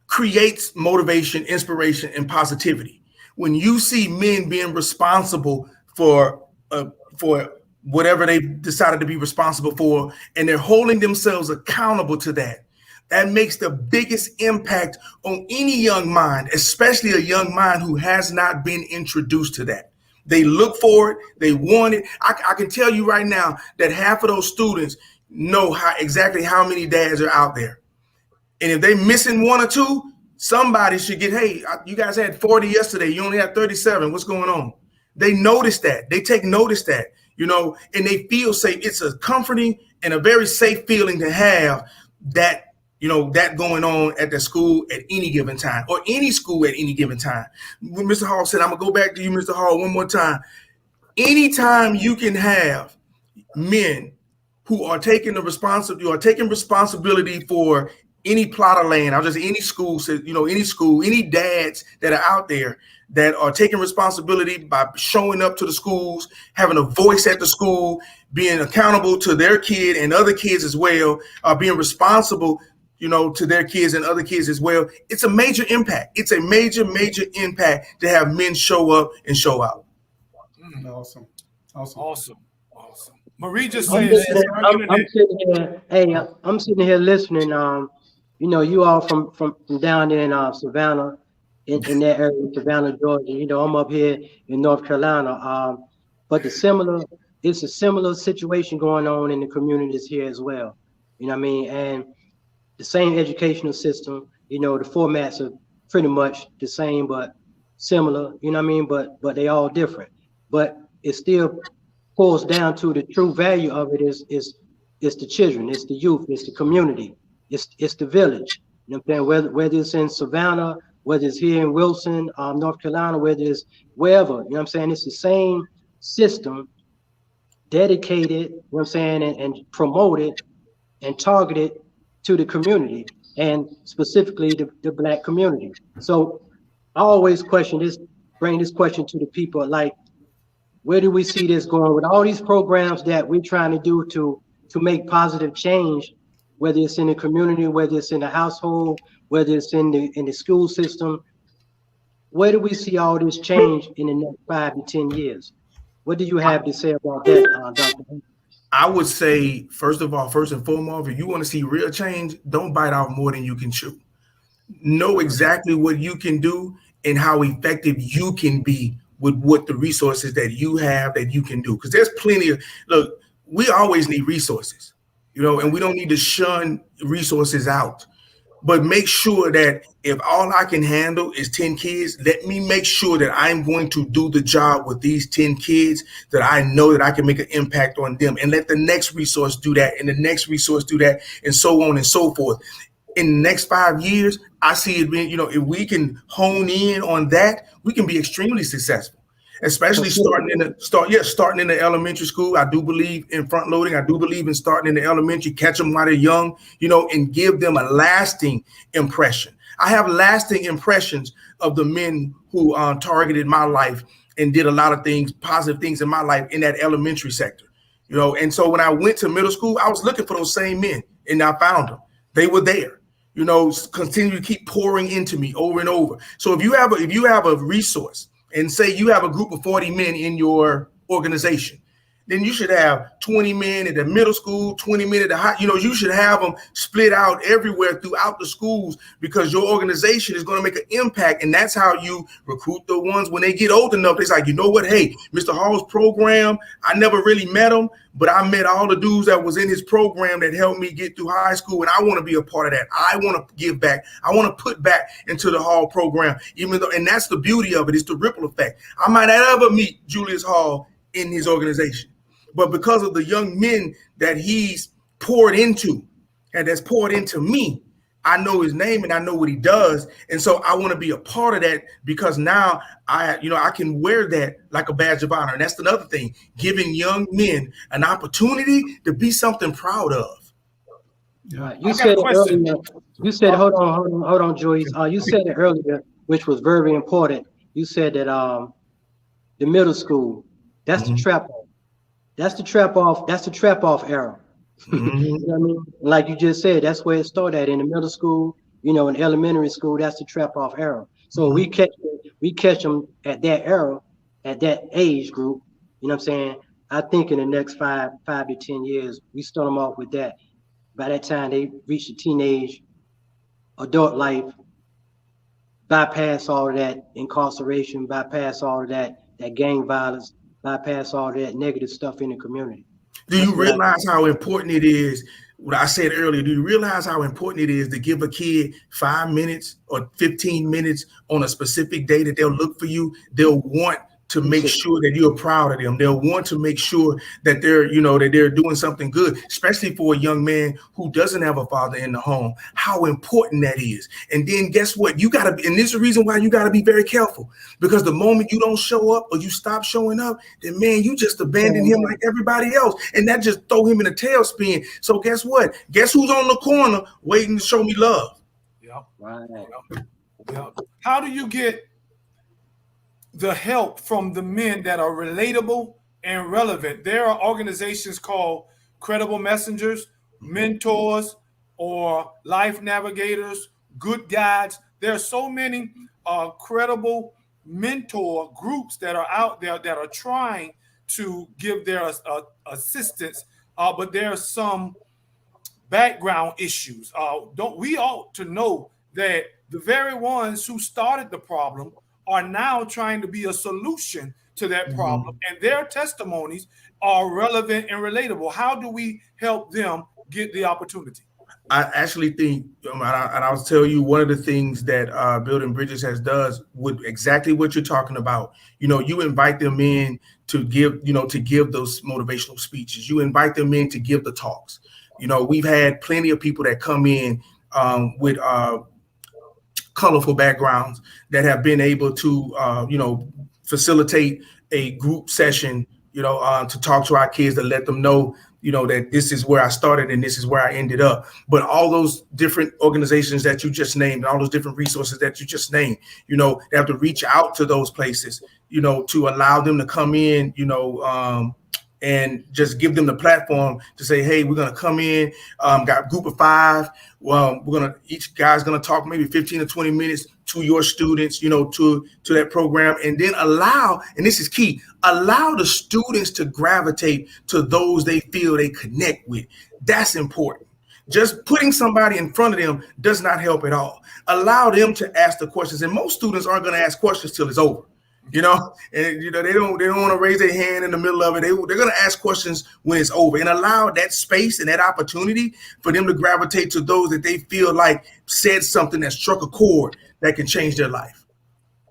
E: creates motivation, inspiration, and positivity. When you see men being responsible for whatever they decided to be responsible for, and they're holding themselves accountable to that, that makes the biggest impact on any young mind, especially a young mind who has not been introduced to that. They look for it, they want it. I can tell you right now that half of those students know exactly how many dads are out there. And if they're missing one or two, somebody should get, hey, you guys had 40 yesterday. You only had 37. What's going on? They notice that. They take notice that, and they feel safe. It's a comforting and a very safe feeling to have that, that going on at the school at any given time or any school at any given time. When Mr. Hall said, I'm going to go back to you, Mr. Hall, one more time. Anytime you can have men who are taking responsibility for any plot of land, or just any school, any dads that are out there that are taking responsibility by showing up to the schools, having a voice at the school, being accountable to their kid and other kids as well, being responsible, to their kids and other kids as well. It's a major impact. It's a major, major impact to have men show up and show out.
C: Awesome.
A: Marie just
B: I'm
A: said,
B: sitting here. Hey, I'm sitting here listening. You all from down there in Savannah, in that area, Savannah, Georgia. I'm up here in North Carolina. But it's a similar situation going on in the communities here as well. You know what I mean? And the same educational system. The formats are pretty much the same, but similar. You know what I mean? But they all different. But it still boils down to the true value of it is the children, it's the youth, it's the community. It's the village. You know what I'm saying? Whether it's in Savannah, whether it's here in Wilson, North Carolina, whether it's wherever, you know what I'm saying? It's the same system dedicated, you know what I'm saying, and promoted and targeted to the community and specifically the Black community. So I always bring this question to the people, like, where do we see this going with all these programs that we're trying to do to make positive change, whether it's in the community, whether it's in the household, whether it's in the school system? where do we see all this change in the next 5 to 10 years? What do you have to say about that, Dr. Henry?
E: I would say, first of all, first and foremost, if you want to see real change, don't bite off more than you can chew. Know exactly what you can do and how effective you can be with what the resources that you have that you can do. Because there's plenty of, look, we always need resources, and we don't need to shun resources out. But make sure that if all I can handle is 10 kids, let me make sure that I'm going to do the job with these 10 kids, that I know that I can make an impact on them, and let the next resource do that, and the next resource do that, and so on and so forth. In the next 5 years, I see it being, if we can hone in on that, we can be extremely successful. Especially starting in the elementary school. I do believe in front loading. I do believe in starting in the elementary, catch them while they're young, and give them a lasting impression. I have lasting impressions of the men who targeted my life and did a lot of things, positive things in my life in that elementary sector, And so when I went to middle school, I was looking for those same men, and I found them. They were there. Continue to keep pouring into me over and over. So if you have a resource, and say you have a group of 40 men in your organization, then you should have 20 men at the middle school, 20 men at the high, you should have them split out everywhere throughout the schools, because your organization is going to make an impact. And that's how you recruit the ones when they get old enough. It's like, you know what? Hey, Mr. Hall's program, I never really met him, but I met all the dudes that was in his program that helped me get through high school. And I want to be a part of that. I want to give back. I want to put back into the Hall program, and that's the beauty of it. It's the ripple effect. I might not ever meet Julius Hall in his organization, but because of the young men that he's poured into and that's poured into me, I know his name and I know what he does. And so I want to be a part of that, because now I can wear that like a badge of honor. And that's another thing, giving young men an opportunity to be something proud of.
B: Right. You said it earlier. You said, hold on, Joyce. You said it earlier, which was very important. You said that the middle school, that's the trap off. That's the trap off era.
E: Mm-hmm.
B: You know what I mean? Like you just said, that's where it started at, in the middle school, in elementary school. That's the trap off era. So we catch them at that era, at that age group. You know what I'm saying? I think in the next 5 to 10 years, we start them off with that. By that time, they reach the teenage, adult life, bypass all of that incarceration, bypass all of that gang violence, bypass all that negative stuff in the community.
E: Do you realize how important it is? What I said earlier, do you realize how important it is to give a kid 5 minutes or 15 minutes on a specific day that they'll look for you? They'll want to make sure that you're proud of them. They'll want to make sure that they're doing something good, especially for a young man who doesn't have a father in the home, how important that is. And then guess what? You got to, and this is the reason why you got to be very careful, because the moment you don't show up or you stop showing up, then man, you just abandon him like everybody else. And that just throw him in a tailspin. So guess what? Guess who's on the corner waiting to show me love?
A: Yeah.
B: Right.
A: Yeah. How do you get the help from the men that are relatable and relevant? There are organizations called Credible Messengers, Mentors, or Life Navigators, Good Guides. There are so many credible mentor groups that are out there that are trying to give their assistance, but there are some background issues. We ought to know that the very ones who started the problem are now trying to be a solution to that problem, and their testimonies are relevant and relatable. How do we help them get the opportunity?
E: I actually think, and I'll tell you, one of the things that Building Bridges has does with exactly what you're talking about. You invite them in to give those motivational speeches. You invite them in to give the talks. We've had plenty of people that come in with colorful backgrounds that have been able to, facilitate a group session, to talk to our kids, to let them know, that this is where I started and this is where I ended up. But all those different organizations that you just named, all those different resources that you just named, they have to reach out to those places, to allow them to come in, and just give them the platform to say, hey, we're going to come in, got a group of 5. Well, each guy's going to talk maybe 15 or 20 minutes to your students, to that program, and then allow, and this is key, allow the students to gravitate to those they feel they connect with. That's important. Just putting somebody in front of them does not help at all. Allow them to ask the questions, and most students aren't going to ask questions till it's over. And they don't want to raise their hand in the middle of it. They're going to ask questions when it's over, and allow that space and that opportunity for them to gravitate to those that they feel like said something that struck a chord that can change their life.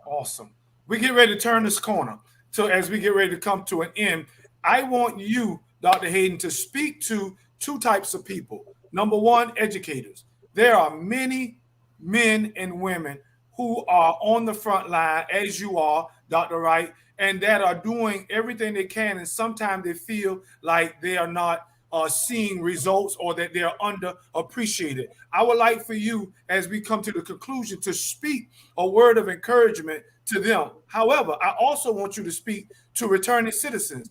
A: Awesome. We get ready to turn this corner. So as we get ready to come to an end, I want you, Dr. Hayden, to speak to 2 types of people. Number 1, educators. There are many men and women who are on the front line, as you are, Dr. Wright, and that are doing everything they can, and sometimes they feel like they are not seeing results or that they're underappreciated. I would like for you, as we come to the conclusion, to speak a word of encouragement to them. However, I also want you to speak to returning citizens,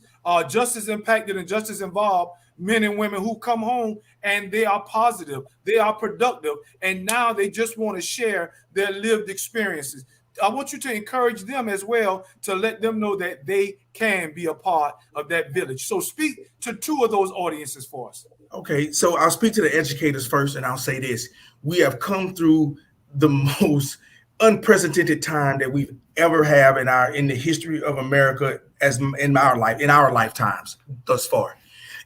A: just as impacted and just as involved men and women who come home and they are positive, they are productive, and now they just want to share their lived experiences. I want you to encourage them as well, to let them know that they can be a part of that village. So speak to 2 of those audiences for us.
E: Okay, so I'll speak to the educators first, and I'll say this. We have come through the most unprecedented time that we've ever have in the history of America as in our lifetimes thus far.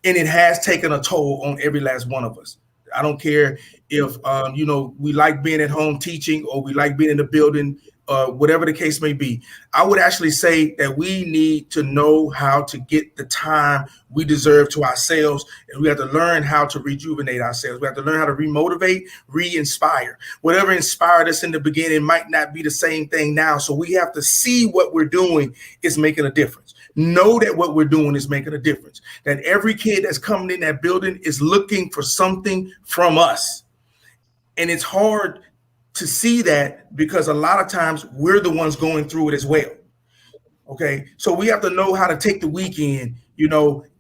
E: And it has taken a toll on every last one of us. I don't care if, we like being at home teaching, or we like being in the building, whatever the case may be. I would actually say that we need to know how to get the time we deserve to ourselves, and we have to learn how to rejuvenate ourselves. We have to learn how to remotivate, re-inspire. Whatever inspired us in the beginning might not be the same thing now. So we have to see what we're doing is making a difference. Know that what we're doing is making a difference. That every kid that's coming in that building is looking for something from us. And it's hard to see that because a lot of times we're the ones going through it as well. Okay, so we have to know how to take the weekend,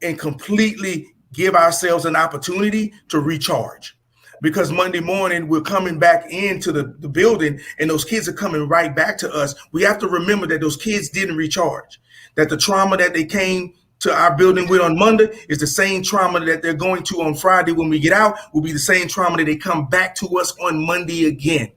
E: and completely give ourselves an opportunity to recharge. Because Monday morning we're coming back into the building, and those kids are coming right back to us. We have to remember that those kids didn't recharge, that the trauma that they came to our building with on Monday is the same trauma that they're going to on Friday when we get out, will be the same trauma that they come back to us on Monday again.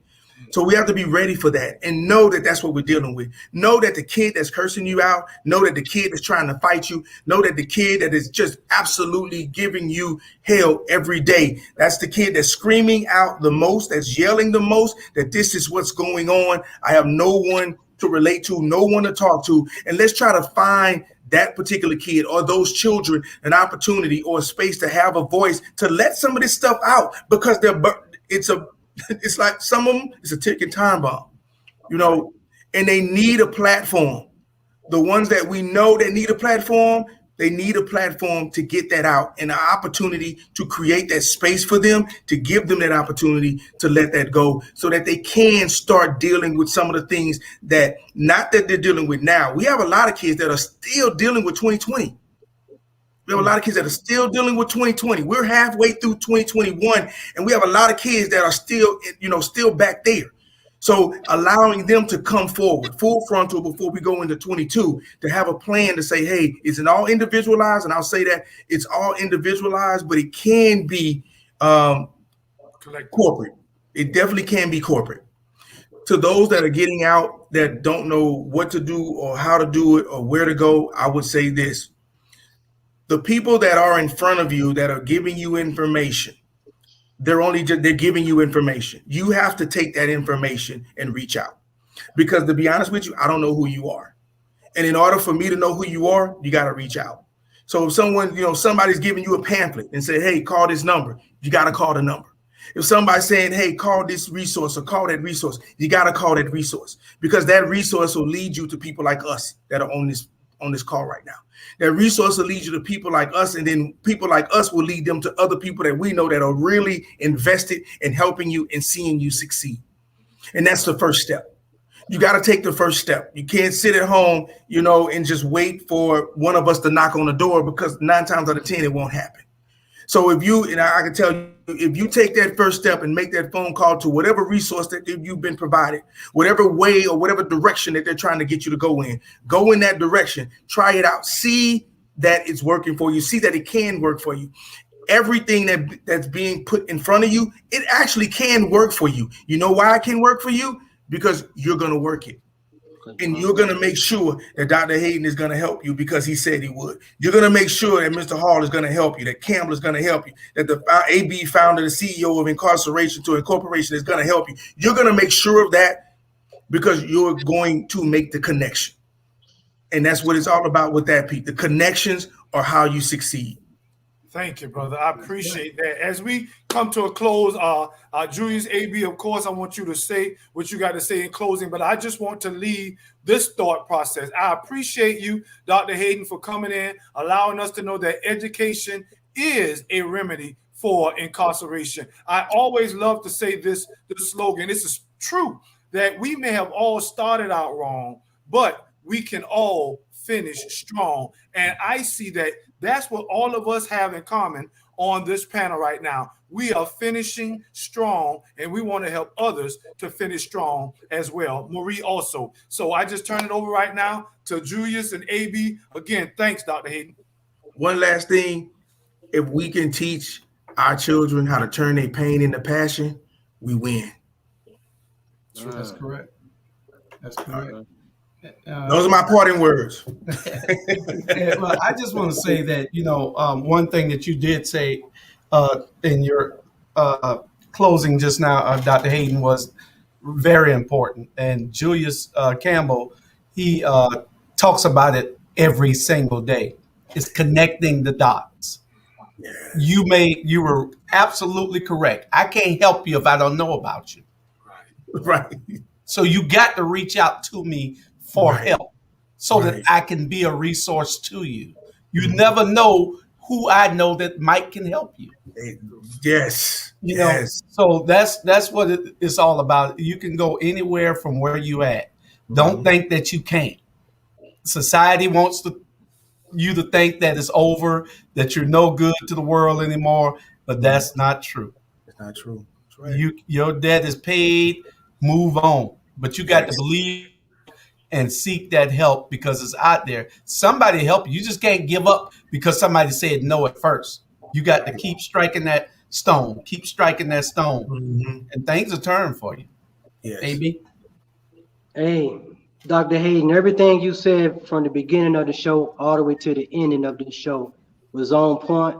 E: So we have to be ready for that and know that that's what we're dealing with. Know that the kid that's cursing you out, know that the kid that's trying to fight you, know that the kid that is just absolutely giving you hell every day, that's the kid that's screaming out the most, that's yelling the most, that this is what's going on. I have no one to relate to, no one to talk to. And let's try to find that particular kid or those children an opportunity or a space to have a voice to let some of this stuff out, because it's like some of them, it's a ticking time bomb, and they need a platform. The ones that we know that need a platform, they need a platform to get that out, and an opportunity to create that space for them, to give them that opportunity to let that go so that they can start dealing with some of the things that not that they're dealing with now. We have a lot of kids that are still dealing with 2020. We have a lot of kids that are still dealing with 2020. We're halfway through 2021, and we have a lot of kids that are still, still back there. So allowing them to come forward, full frontal, before we go into 22, to have a plan to say, hey, is it all individualized? And I'll say that it's all individualized, but it can be corporate. It definitely can be corporate. To those that are getting out that don't know what to do or how to do it or where to go, I would say this. The people that are in front of you that are giving you information, they're giving you information. You have to take that information and reach out, because to be honest with you, I don't know who you are. And in order for me to know who you are, you got to reach out. So if somebody's giving you a pamphlet and say, hey, call this number, you got to call the number. If somebody's saying, hey, call this resource or call that resource, you got to call that resource, because that resource will lead you to people like us that are on this call right now. That resource will lead you to people like us, and then people like us will lead them to other people that we know that are really invested in helping you and seeing you succeed. And that's the first step. You got to take the first step. You can't sit at home, and just wait for one of us to knock on the door, because 9 times out of 10, it won't happen. So I can tell you, if you take that first step and make that phone call to whatever resource that you've been provided, whatever way or whatever direction that they're trying to get you to go in that direction, try it out, see that it's working for you, see that it can work for you. Everything that's being put in front of you, it actually can work for you. You know why it can work for you? Because you're going to work it. And you're going to make sure that Dr. Hayden is going to help you because he said he would. You're going to make sure that Mr. Hall is going to help you, that Campbell is going to help you, that the AB founder, the CEO of Incarceration to Incorporation is going to help you. You're going to make sure of that because you're going to make the connection. And that's what it's all about with that, Pete. The connections are how you succeed.
A: Thank you, brother. I appreciate that. As we come to a close, Julius, AB, of course, I want you to say what you got to say in closing, but I just want to leave this thought process. I appreciate you, Dr. Hayden, for coming in, allowing us to know that education is a remedy for incarceration. I always love to say this slogan. This is true, that we may have all started out wrong, but we can all finish strong. And I see that that's what all of us have in common on this panel right now. We are finishing strong, and we want to help others to finish strong as well. Marie also. So I just turn it over right now to Julius and AB. Again, thanks, Dr. Hayden.
E: One last thing. If we can teach our children how to turn their pain into passion, we win.
C: That's correct. That's correct.
E: Those are my parting words.
C: Well, I just want to say that, one thing that you did say in your closing just now, Dr. Hayden, was very important. And Julius Campbell, he talks about it every single day. It's connecting the dots. Yeah. You were absolutely correct. I can't help you if I don't know about you.
E: Right.
C: So you got to reach out to me for help so that I can be a resource to you. You never know who I know that might can help you.
E: Yes.
C: You know, so that's what it's all about. You can go anywhere from where you at. Don't think that you can't. Society wants you to think that it's over, that you're no good to the world anymore, but that's not true.
E: It's not true. That's right.
C: Your debt is paid, move on. But you got to believe and seek that help because it's out there. Somebody help you. You just can't give up because somebody said no at first. You got to keep striking that stone, and things will turn for you.
E: Yes.
C: AB?
B: Hey, Dr. Hayden, everything you said from the beginning of the show all the way to the ending of the show was on point,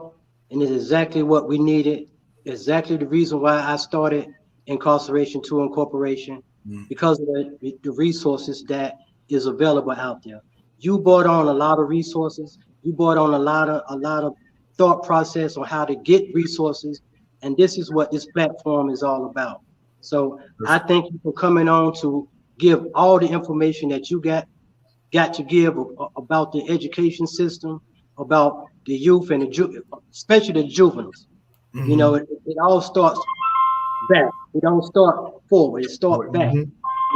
B: and is exactly what we needed, exactly the reason why I started Incarceration to Incorporation, because of the resources that is available out there. You brought on a lot of resources. You brought on a lot of thought process on how to get resources, and this is what this platform is all about. So I thank you for coming on to give all the information that you got to give about the education system, about the youth and especially the juveniles. You know, it all starts back. It don't start forward. It starts back. You know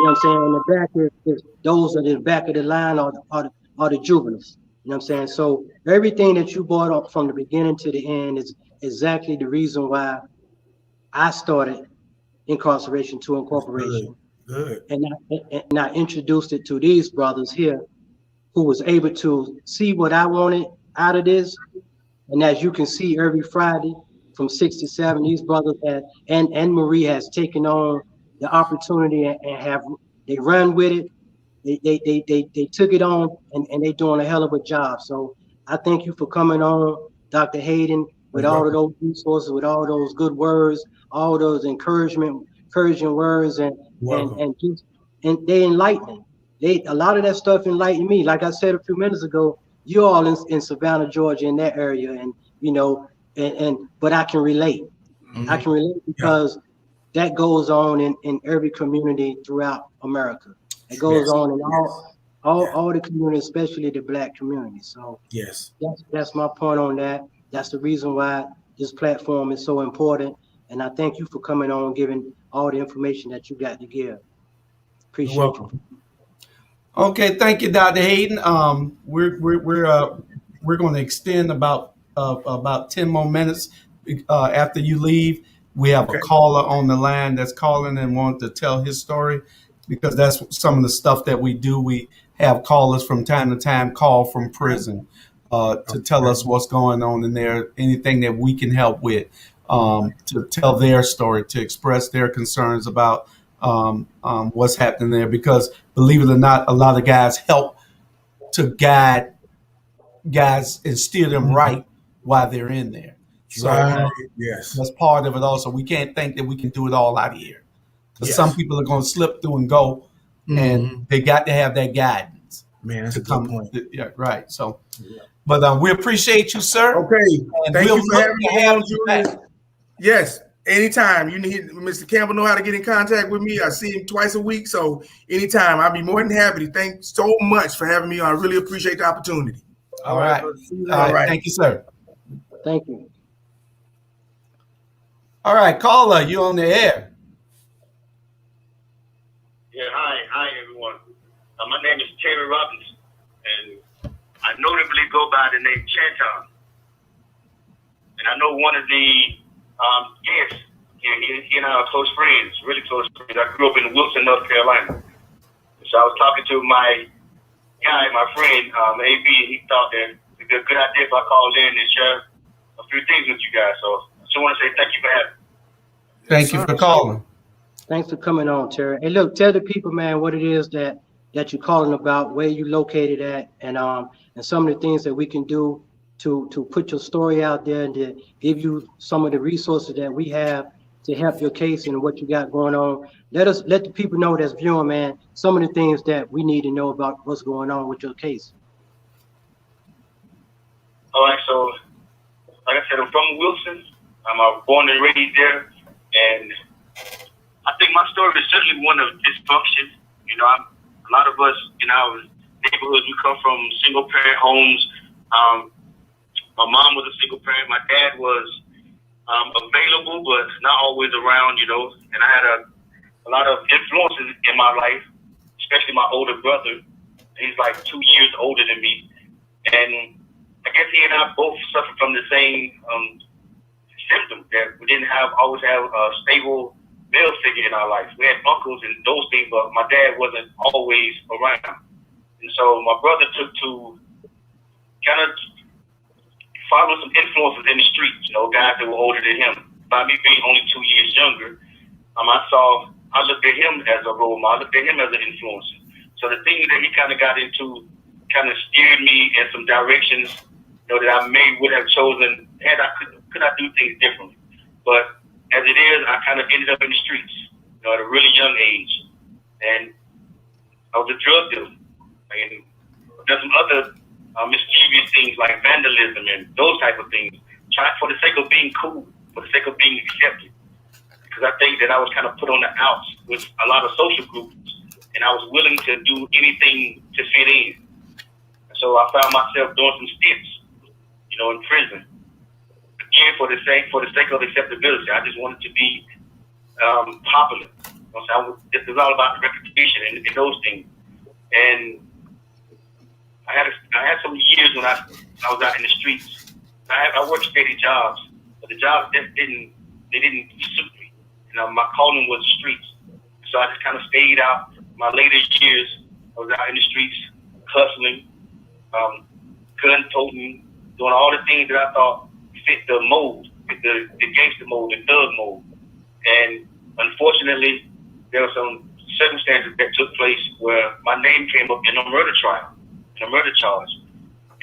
B: what I'm saying? On the back is those at the back of the line are the juveniles. You know what I'm saying? So everything that you brought up from the beginning to the end is exactly the reason why I started Incarceration to Incorporation.
E: Good.
B: And I introduced it to these brothers here who was able to see what I wanted out of this. And as you can see, every Friday from 6 to 7, these brothers and Marie has taken on the opportunity and they run with it. They took it on and they doing a hell of a job. So I thank you for coming on, Dr. Hayden, with all of those resources, with all those good words, all those encouraging words, and they enlighten. A lot of that stuff enlightened me. Like I said a few minutes ago, you all in Savannah, Georgia, in that area, and you know, but I can relate. I can relate because that goes on in every community throughout America. It goes on in all the communities, especially the Black community. So that's my point on that. That's the reason why this platform is so important. And I thank you for coming on, giving all the information that you got to give. Appreciate
E: You're
B: you.
E: welcome.
C: Okay, thank you, Dr. Hayden. We're going to extend about 10 more minutes after you leave. We have a
E: Okay.
C: caller on the line that's calling and wants to tell his story, because that's some of the stuff that we do. We have callers from time to time call from prison to tell us what's going on in there, anything that we can help with, to tell their story, to express their concerns about what's happening there. Because believe it or not, a lot of guys help to guide guys and steer them right while they're in there. So
E: Right. Yes.
C: that's part of it also. We can't think that we can do it all out here, because
E: Yes.
C: some people are going to slip through and go, and they got to have that guidance.
E: Man, that's
C: to
E: a good
C: come.
E: point.
C: Yeah, right. So, but we appreciate you, sir.
E: Okay.
C: And
E: Thank
C: we'll
E: you for
C: look
E: having
C: to
E: me
C: have
E: on,
C: you back.
E: Julius. Yes. Anytime you need, Mr. Campbell know how to get in contact with me. I see him twice a week. So anytime, I'll be more than happy. Thanks so much for having me on. I really appreciate the opportunity.
C: All right.
E: All right.
C: Thank you, sir.
B: Thank you.
C: All right, caller, you on the air.
F: Yeah, hi, everyone. My name is Terry Robbins, and I notably go by the name Chanton. And I know one of the guests, he and I are close friends, really close friends. I grew up in Wilson, North Carolina. So I was talking to my guy, my friend, AB, and he thought that it'd be a good idea if I called in and share a few things with you guys. So I just want to say thank you for having me.
C: Thank you for calling.
B: Thanks for coming on, Terry. Hey, look, tell the people, man, what it is that you're calling about, where you located at, and some of the things that we can do to put your story out there and to give you some of the resources that we have to help your case and what you got going on. Let the people know that's viewing, man, some of the things that we need to know about what's going on with your case.
F: All right, so like I said, I'm from Wilson. I'm born and raised there, and I think my story is certainly one of dysfunction. You know, a lot of us in our neighborhood, we come from single-parent homes. My mom was a single parent. My dad was available, but not always around, you know. And I had a lot of influences in my life, especially my older brother. He's like 2 years older than me. And I guess he and I both suffered from the same symptoms, that we didn't always have a stable male figure in our life. We had uncles and those things, but my dad wasn't always around. And so my brother took to kind of follow some influences in the streets, you know, guys that were older than him. By me being only 2 years younger, I looked at him as a role model, I looked at him as an influencer. So the things that he kind of got into kind of steered me in some directions, you know, that I would have chosen could I do things differently. But as it is, I kind of ended up in the streets, you know, at a really young age. And I was a drug dealer. And there's some other mischievous things like vandalism and those type of things, trying for the sake of being cool, for the sake of being accepted. Because I think that I was kind of put on the outs with a lot of social groups, and I was willing to do anything to fit in. And so I found myself doing some stints, you know, in prison. Again, for the sake of acceptability. I just wanted to be popular. You know, so this is all about the reputation and those things. And I had some years when I was out in the streets. I worked steady jobs, but the jobs didn't suit me. You know, my calling was the streets. So I just kind of stayed out. My later years, I was out in the streets, hustling, gun toting, doing all the things that I thought fit the mold, fit the gangster mold, the thug mold. And unfortunately, there were some circumstances that took place where my name came up in a murder trial, in a murder charge.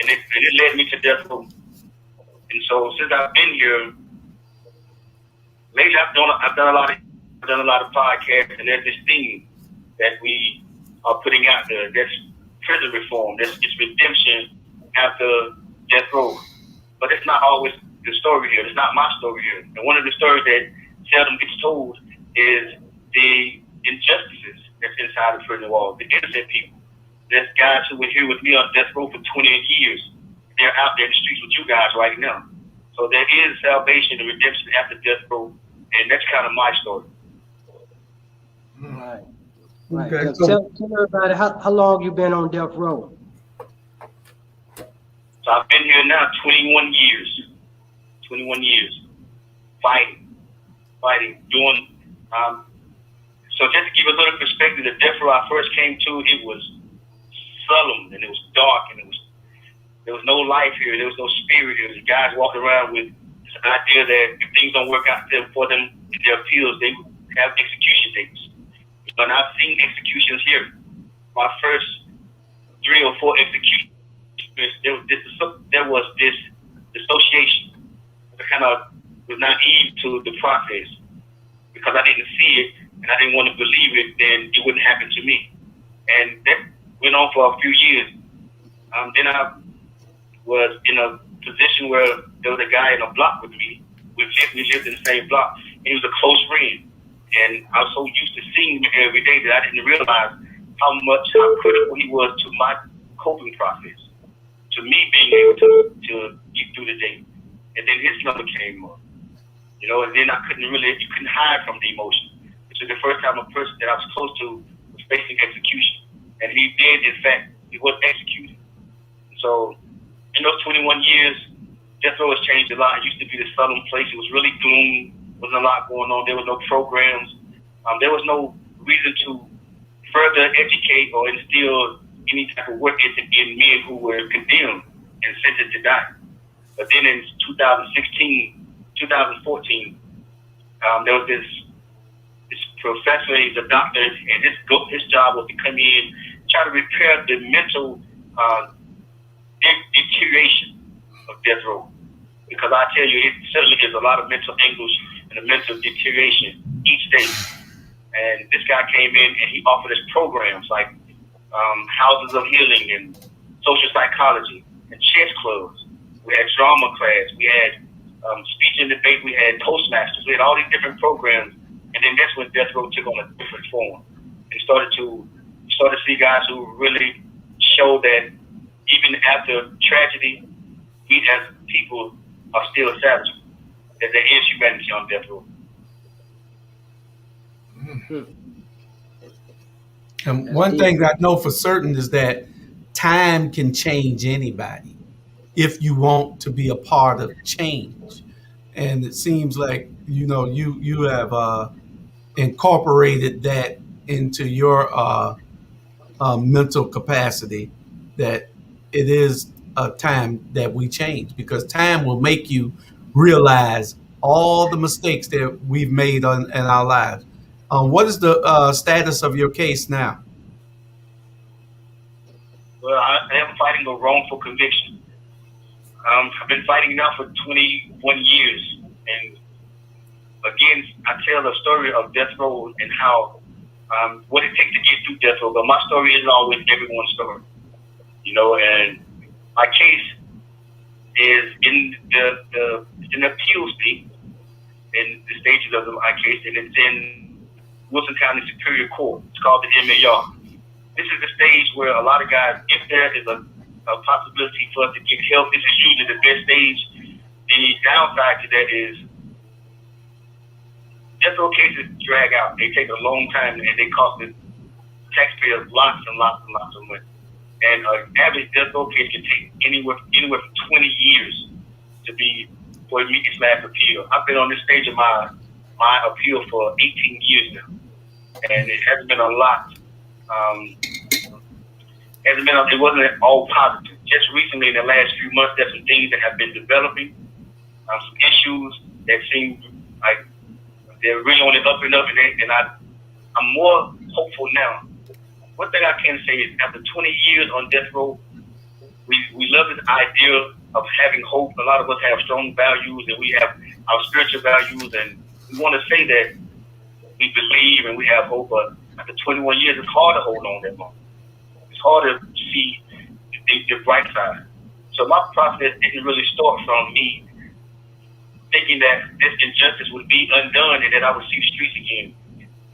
F: And it led me to death row. And so since I've been here, lately I've done a lot of podcasts, and there's this theme that we are putting out there. That's prison reform. It's redemption after death row. But it's not always the story here. It's not my story here. And one of the stories that seldom gets told is the injustices that's inside the prison walls, the innocent people. There's guys who were here with me on death row for 28 years. They're out there in the streets with you guys right now. So there is salvation and redemption after death row, and that's kind of my story.
B: All right. Right.
C: Okay.
B: Tell everybody how long you been on death row.
F: So I've been here now 21 years. 21 years. Fighting, doing. So just to give a little perspective, the death row I first came to, it was solemn and it was dark and there was no life here. There was no spirit here. The guys walking around with this idea that if things don't work out for them in their appeals, they have execution dates. And I've seen executions here. My first 3 or 4 executions, there was this dissociation. I kind of was naive to the process because I didn't see it and I didn't want to believe it, then it wouldn't happen to me. And that went on for a few years. Then I was in a position where there was a guy in a block with me. We lived in the same block. And he was a close friend. And I was so used to seeing him every day that I didn't realize how critical he was to my coping process, to me being able to get through the day. And then his number came up, and then you couldn't hide from the emotion. This was the first time a person that I was close to was facing execution. And he did, in fact, he was executed. So in those 21 years, death row has changed a lot. It used to be this southern place. It was really gloom. There wasn't a lot going on. There were no programs. There was no reason to further educate or instill any type of work ethic in men who were condemned and sentenced to die. But then in 2014, there was this professor, he's a doctor, and his job was to come in, try to repair the mental deterioration of death row. Because I tell you, it certainly is a lot of mental anguish and a mental deterioration each day. And this guy came in and he offered us programs like houses of healing and social psychology and chess clubs. We had drama class. We had speech and debate. We had Toastmasters. We had all these different programs. And then that's when death row took on a different form. And started to see guys who really showed that even after tragedy, we as people are still savage. That there is humanity on death row.
C: And one thing I know for certain is that time can change anybody if you want to be a part of change. And it seems like you have incorporated that into your mental capacity, that it is a time that we change, because time will make you realize all the mistakes that we've made in our lives. What is the status of your case now?
F: Well, I am fighting a wrongful conviction. I've been fighting now for 21 years. And again, I tell the story of death row and how what it takes to get through death row. But my story isn't always everyone's story. And my case is in the appeal state, in the stages of my case, and it's in Wilson County Superior Court. It's called the MAR. This is the stage where a lot of guys, if there is a possibility for us to get help, this is usually the best stage. The downside to that is death row cases drag out. They take a long time and they cost the taxpayers lots and lots and lots of money. And an average death row case can take anywhere from 20 years for it to meet its last appeal. I've been on this stage of my appeal for 18 years now, and it hasn't been a lot. It wasn't all positive. Just recently, in the last few months, there's some things that have been developing, some issues that seem like they're really on the up and up, and I'm more hopeful now. One thing I can say is, after 20 years on death row, we love this idea of having hope. A lot of us have strong values, and we have our spiritual values, and we want to say that we believe and we have hope. But after 21 years, it's hard to hold on that long. It's hard to see the bright side. So my process didn't really start from me thinking that this injustice would be undone and that I would see the streets again.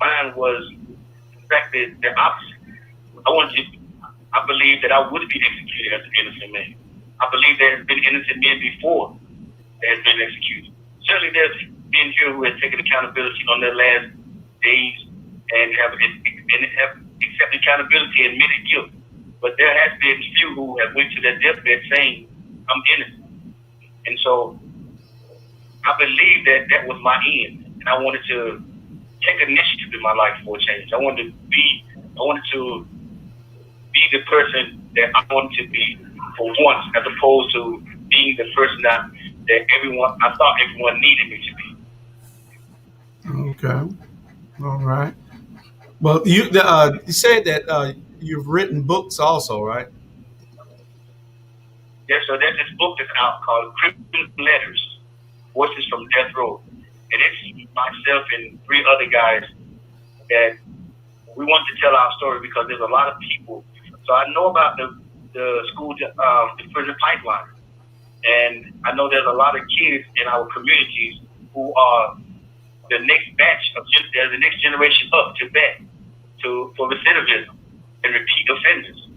F: Mine was, in fact, the opposite. I believe that I would be executed as an innocent man. I believe there has been innocent men before that has been executed. Certainly there's men here who have taken accountability on their last days and have accept accountability and admitted guilt. But there has been few who have went to their deathbed saying, I'm innocent. And so I believe that that was my end. And I wanted to take initiative in my life for a change. I wanted to be the person that I wanted to be for once, as opposed to being the person that I thought everyone needed me to be.
C: Okay. All right. Well, you said that you've written books also, right?
F: Yeah, so there's this book that's out called Criminal Letters, Voices from Death Row. And it's myself and 3 other guys that we want to tell our story because there's a lot of people. So I know about the prison pipeline. And I know there's a lot of kids in our communities who are the next batch they're the next generation up to bat for recidivism and repeat offenders.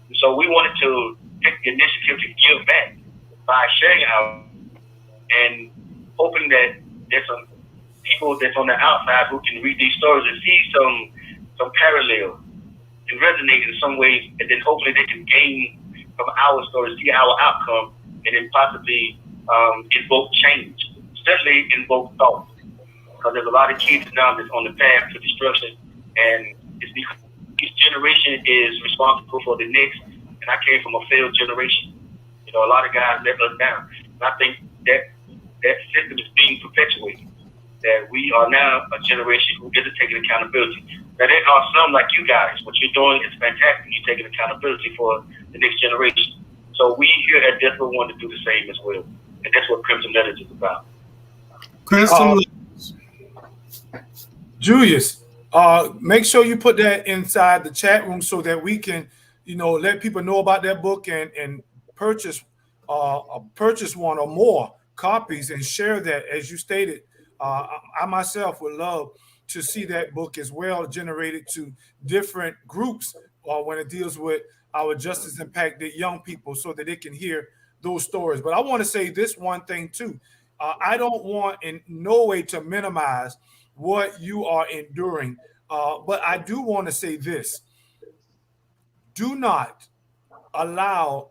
F: And so we wanted to take the initiative to give back by sharing our and hoping that there's some people that's on the outside who can read these stories and see some parallel and resonate in some ways, and then hopefully they can gain from our stories, see our outcome, and then possibly invoke change, especially invoke thought. Because there's a lot of kids now that's on the path to destruction, and it's because each generation is responsible for the next. And I came from a failed generation. You know, a lot of guys let us down. And I think that system is being perpetuated. That we are now a generation who isn't taking accountability. Now there are some like you guys. What you're doing is fantastic. You're taking accountability for the next generation. So we here at Death Row want to do the same as well. And that's what Crimson Letters is about.
C: Crimson
A: Julius, make sure you put that inside the chat room so that we can, let people know about that book and purchase one or more copies and share that. As you stated, I myself would love to see that book as well generated to different groups when it deals with our justice impacted young people so that they can hear those stories. But I want to say this one thing too. I don't want in no way to minimize what you are enduring. But I do want to say this. Do not allow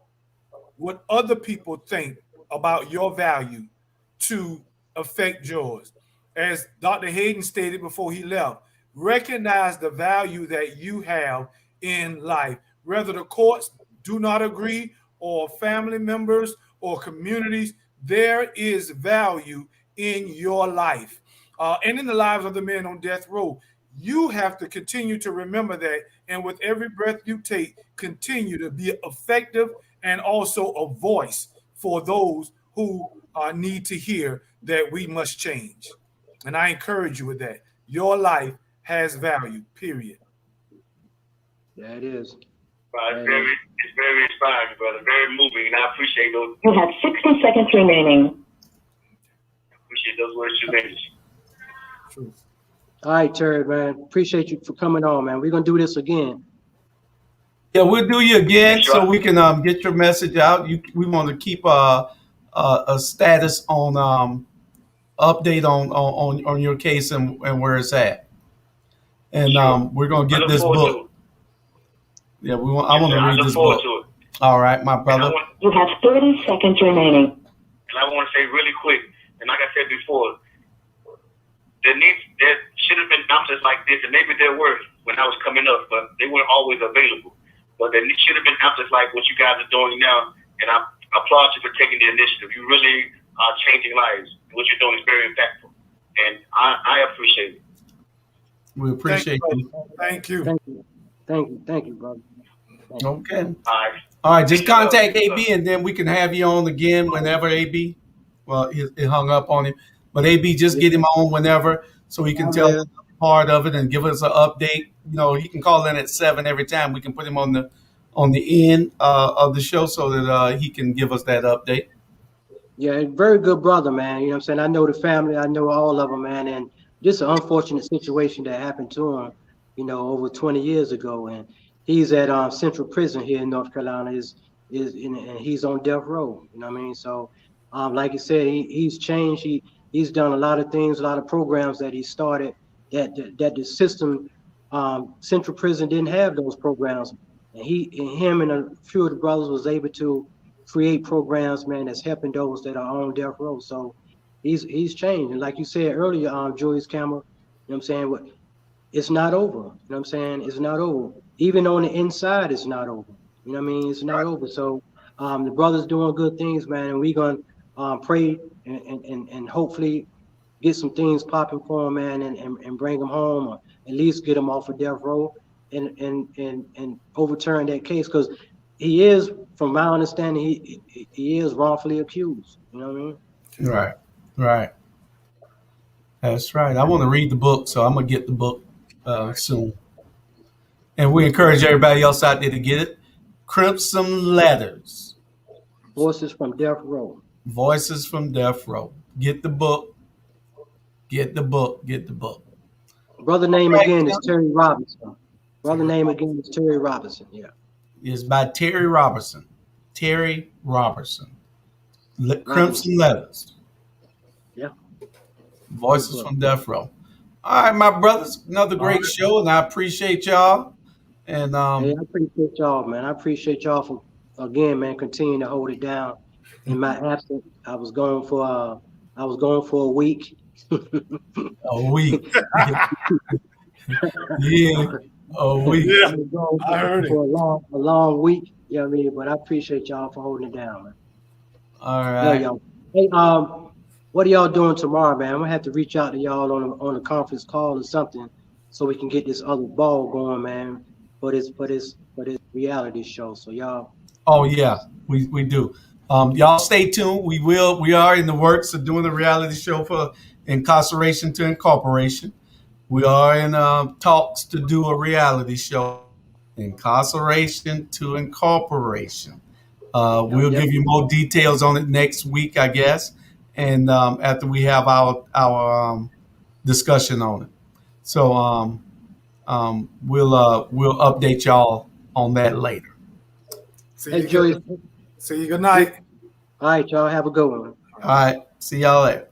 A: what other people think about your value to affect yours. As Dr. Hayden stated before he left, recognize the value that you have in life. Whether the courts do not agree or family members or communities, there is value in your life. And in the lives of the men on death row. You have to continue to remember that, and with every breath you take, continue to be effective and also a voice for those who need to hear that we must change. And I encourage you with that. Your life has value, period.
B: Yeah, it is.
F: It's very inspiring, brother. Very moving, and I appreciate those.
G: You have 60 seconds remaining.
F: I appreciate those words you mentioned.
B: All right, Terry, man. Appreciate you for coming on, man. We're gonna do this again.
C: Yeah, we'll do you again so we can get your message out. We want to keep a status on update on your case and where it's at. And we're gonna get this book. Yeah, I want to read this book. All right, my brother.
G: You have 30 seconds remaining.
F: And I want to say really quick, and like I said before, there should have been options like this, and maybe there were when I was coming up, but they weren't always available. But there should have been options like what you guys are doing now, and I applaud you for taking the initiative. You really are changing lives. What you're doing is very impactful, and I appreciate it.
C: We appreciate you.
A: Thank you.
B: Thank you, brother.
C: Okay.
F: All
C: right. Just contact AB, and then we can have you on again whenever AB. Well, it hung up on him. But AB, just get him on whenever so he can tell us part of it and give us an update. He can call in at 7 every time. We can put him on the end of the show so that he can give us that update.
B: Yeah, very good brother, man. You know what I'm saying? I know the family. I know all of them, man. And just an unfortunate situation that happened to him, over 20 years ago. And he's at Central Prison here in North Carolina. And he's on death row. You know what I mean? So, like you said, he's changed. He's done a lot of things, a lot of programs that he started that the system Central Prison didn't have those programs, and him and a few of the brothers was able to create programs, man, that's helping those that are on death row. So he's changed, and like you said earlier, Julius Cameron, you know what I'm saying? It's not over. You know what I'm saying? It's not over. Even on the inside, it's not over. You know what I mean? It's not over. So the brothers doing good things, man, and we gonna pray and hopefully get some things popping for him, man, and bring him home, or at least get him off of death row and overturn that case, because he is, from my understanding, he is wrongfully accused. You know what I mean?
C: Right, right. That's right. I want to read the book, so I'm gonna get the book soon. And we encourage everybody else out there to get it. Crimson Letters.
B: Voices from Death Row.
C: Voices from Death Row. Get the book. Get the book. Get the book.
B: Brother name again is Terry Robinson. Brother name again is Terry Robinson. Yeah.
C: It's by Terry Robertson. Terry Robertson. Crimson Letters.
B: Yeah.
C: Voices from Death Row. All right, my brothers. Another great show, and I appreciate y'all. And
B: hey, I appreciate y'all, man. I appreciate y'all for, again, man, continuing to hold it down. In my absence, I was going for a week.
C: A week. Yeah, a week.
A: Yeah, I heard it.
B: For a long week. You know what I mean? But I appreciate y'all for holding it down, man.
C: All right.
B: Yeah, y'all. Hey, what are y'all doing tomorrow, man? I'm gonna have to reach out to y'all on a conference call or something, so we can get this other ball going, man. For this reality show. So y'all.
C: Oh yeah, we do. Y'all stay tuned. We are in the works of doing a reality show for Incarceration to Incorporation. We are in talks to do a reality show, Incarceration to Incorporation. We'll give you more details on it next week, I guess, and after we have our discussion on it. So we'll update y'all on that later.
B: Hey, Joey.
A: See you good night.
B: All right, y'all have a good one.
C: All right, see y'all later.